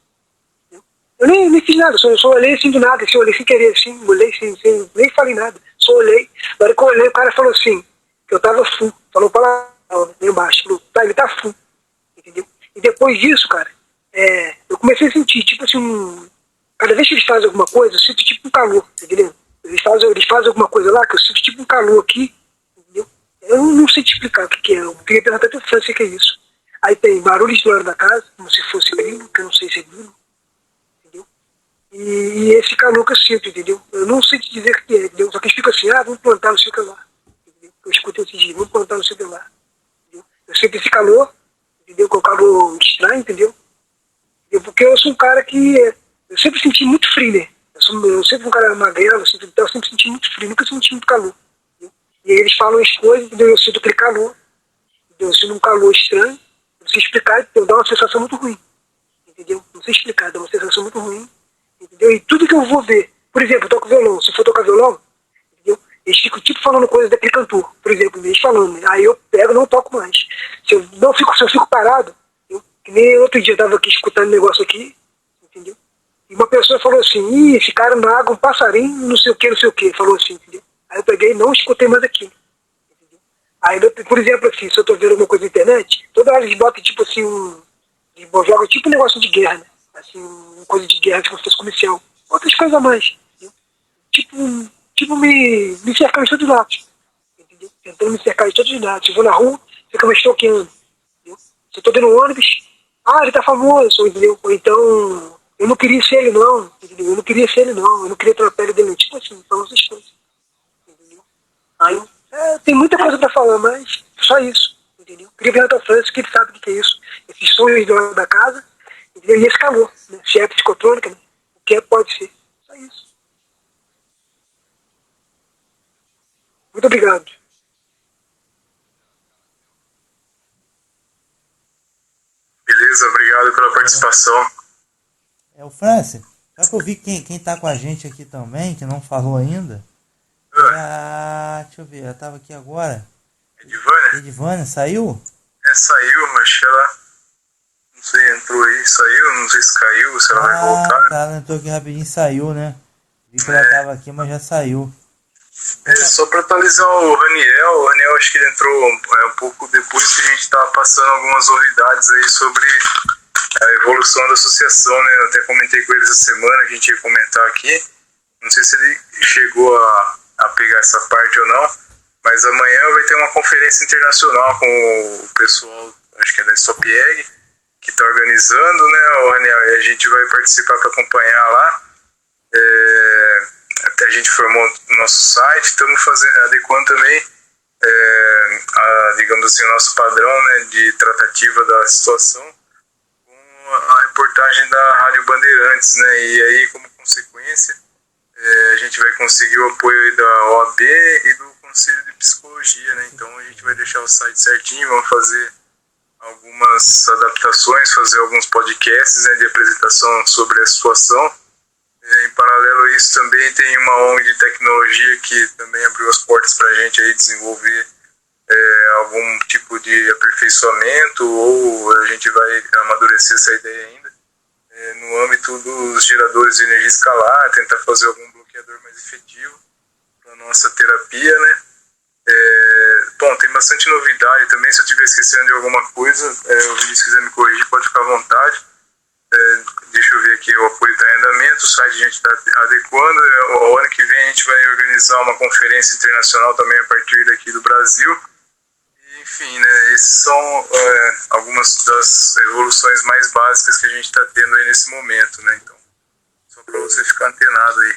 Eu nem fiz nada, só olhei assim do nada, assim, olhei sem querer, assim, olhei sem nem falei nada, só olhei. Na hora que eu olhei, o cara falou assim, que eu tava full, falou palavrão, lá embaixo, falou, tá, ele tá full, entendeu? E depois disso, cara, eu comecei a sentir, tipo assim, cada vez que eles fazem alguma coisa, eu sinto tipo um calor, entendeu? Eles fazem alguma coisa lá, que eu sinto tipo um calor aqui, entendeu? Eu não sei te explicar o que é, eu queria perguntar até pra você o que é isso. Aí tem barulhos do lado da casa, como se fosse grilo, que eu não sei se é grilo. E esse calor que eu sinto, entendeu? Eu não sei te dizer o que é, entendeu? Só que eles ficam assim, vamos plantar no sei o que lá. Entendeu? Eu escuto esse dia, vamos plantar no sei o que lá. Entendeu? Eu sinto esse calor, entendeu? Que é um calor estranho, entendeu? Porque eu sou um cara que... eu sempre senti muito frio, né? Eu sempre fui um cara magrelo, então eu sempre senti muito frio, nunca senti muito calor. Entendeu? E aí eles falam as coisas, entendeu? Eu sinto aquele calor, entendeu? Eu sinto um calor estranho, não sei explicar, entendeu? Dá uma sensação muito ruim, entendeu? Não sei explicar, dá uma sensação muito ruim. Entendeu? E tudo que eu vou ver, por exemplo, eu toco violão, se eu for tocar violão, entendeu? Eles ficam tipo falando coisas daquele cantor, por exemplo, eles falando, aí eu pego e não toco mais. Se eu fico parado, entendeu? Que nem outro dia eu tava aqui escutando um negócio aqui, entendeu? E uma pessoa falou assim, esse cara na água, um passarinho, não sei o que, falou assim, entendeu? Aí eu peguei e não escutei mais aquilo, entendeu? Aí, por exemplo, assim, se eu tô vendo alguma coisa na internet, toda hora eles botam tipo assim, jogam tipo um negócio de guerra, né? Assim, uma coisa de guerra, como se fosse comercial. Outras coisas a mais. Entendeu? Tipo me cercar de todos os lados. Entendeu? Tentando me cercar de todos os lados. Se eu vou na rua, fica me stalkeando. Entendeu? Se eu tô dentro do ônibus, ele tá famoso, entendeu? Ou então, eu não queria ser ele não, entendeu? Eu não queria ser ele não, eu não queria ter a pele dele. Tipo assim, falando essas coisas. Entendeu? Aí, tem muita coisa pra falar, mas só isso. Entendeu? Queria perguntar ao Francis que ele sabe o que é isso. Esses sonhos da casa. E esse calor, né? Se é psicotrônica, né? O que pode ser. Só isso. Muito obrigado. Beleza, obrigado pela participação. O Francis, só que eu vi quem tá com a gente aqui também, que não falou ainda. Deixa eu ver, ela tava aqui agora. Edivânia, saiu? Saiu, mas ela... não sei, entrou aí, saiu, não sei se caiu, se ela vai voltar. Tá, ela entrou aqui rapidinho, saiu, né? Vi que ela tava aqui, mas já saiu. Só para atualizar o Raniel acho que ele entrou um pouco depois que a gente estava passando algumas novidades aí sobre a evolução da associação, né? Eu até comentei com eles essa semana, a gente ia comentar aqui. Não sei se ele chegou a pegar essa parte ou não, mas amanhã vai ter uma conferência internacional com o pessoal, acho que é da Stopieg, que está organizando, né, o Raniel, e a gente vai participar para acompanhar lá. Até a gente formou o nosso site, estamos adequando também, digamos assim, o nosso padrão, né, de tratativa da situação com a reportagem da Rádio Bandeirantes, né, e aí, como consequência, a gente vai conseguir o apoio aí da OAB e do Conselho de Psicologia, né, então a gente vai deixar o site certinho, vamos fazer algumas adaptações, fazer alguns podcasts, né, de apresentação sobre a situação. Em paralelo a isso também tem uma ONG de tecnologia que também abriu as portas para a gente aí desenvolver algum tipo de aperfeiçoamento, ou a gente vai amadurecer essa ideia ainda, no âmbito dos geradores de energia escalar, tentar fazer algum bloqueador mais efetivo para a nossa terapia, né? Bom, tem bastante novidade também. Se eu estiver esquecendo de alguma coisa, o Vinícius quiser me corrigir, pode ficar à vontade. Deixa eu ver aqui, o apoio está em andamento, o site a gente está adequando. O ano que vem a gente vai organizar uma conferência internacional também a partir daqui do Brasil. E, enfim, né, esses são algumas das evoluções mais básicas que a gente está tendo aí nesse momento, né? Então, só para você ficar antenado aí.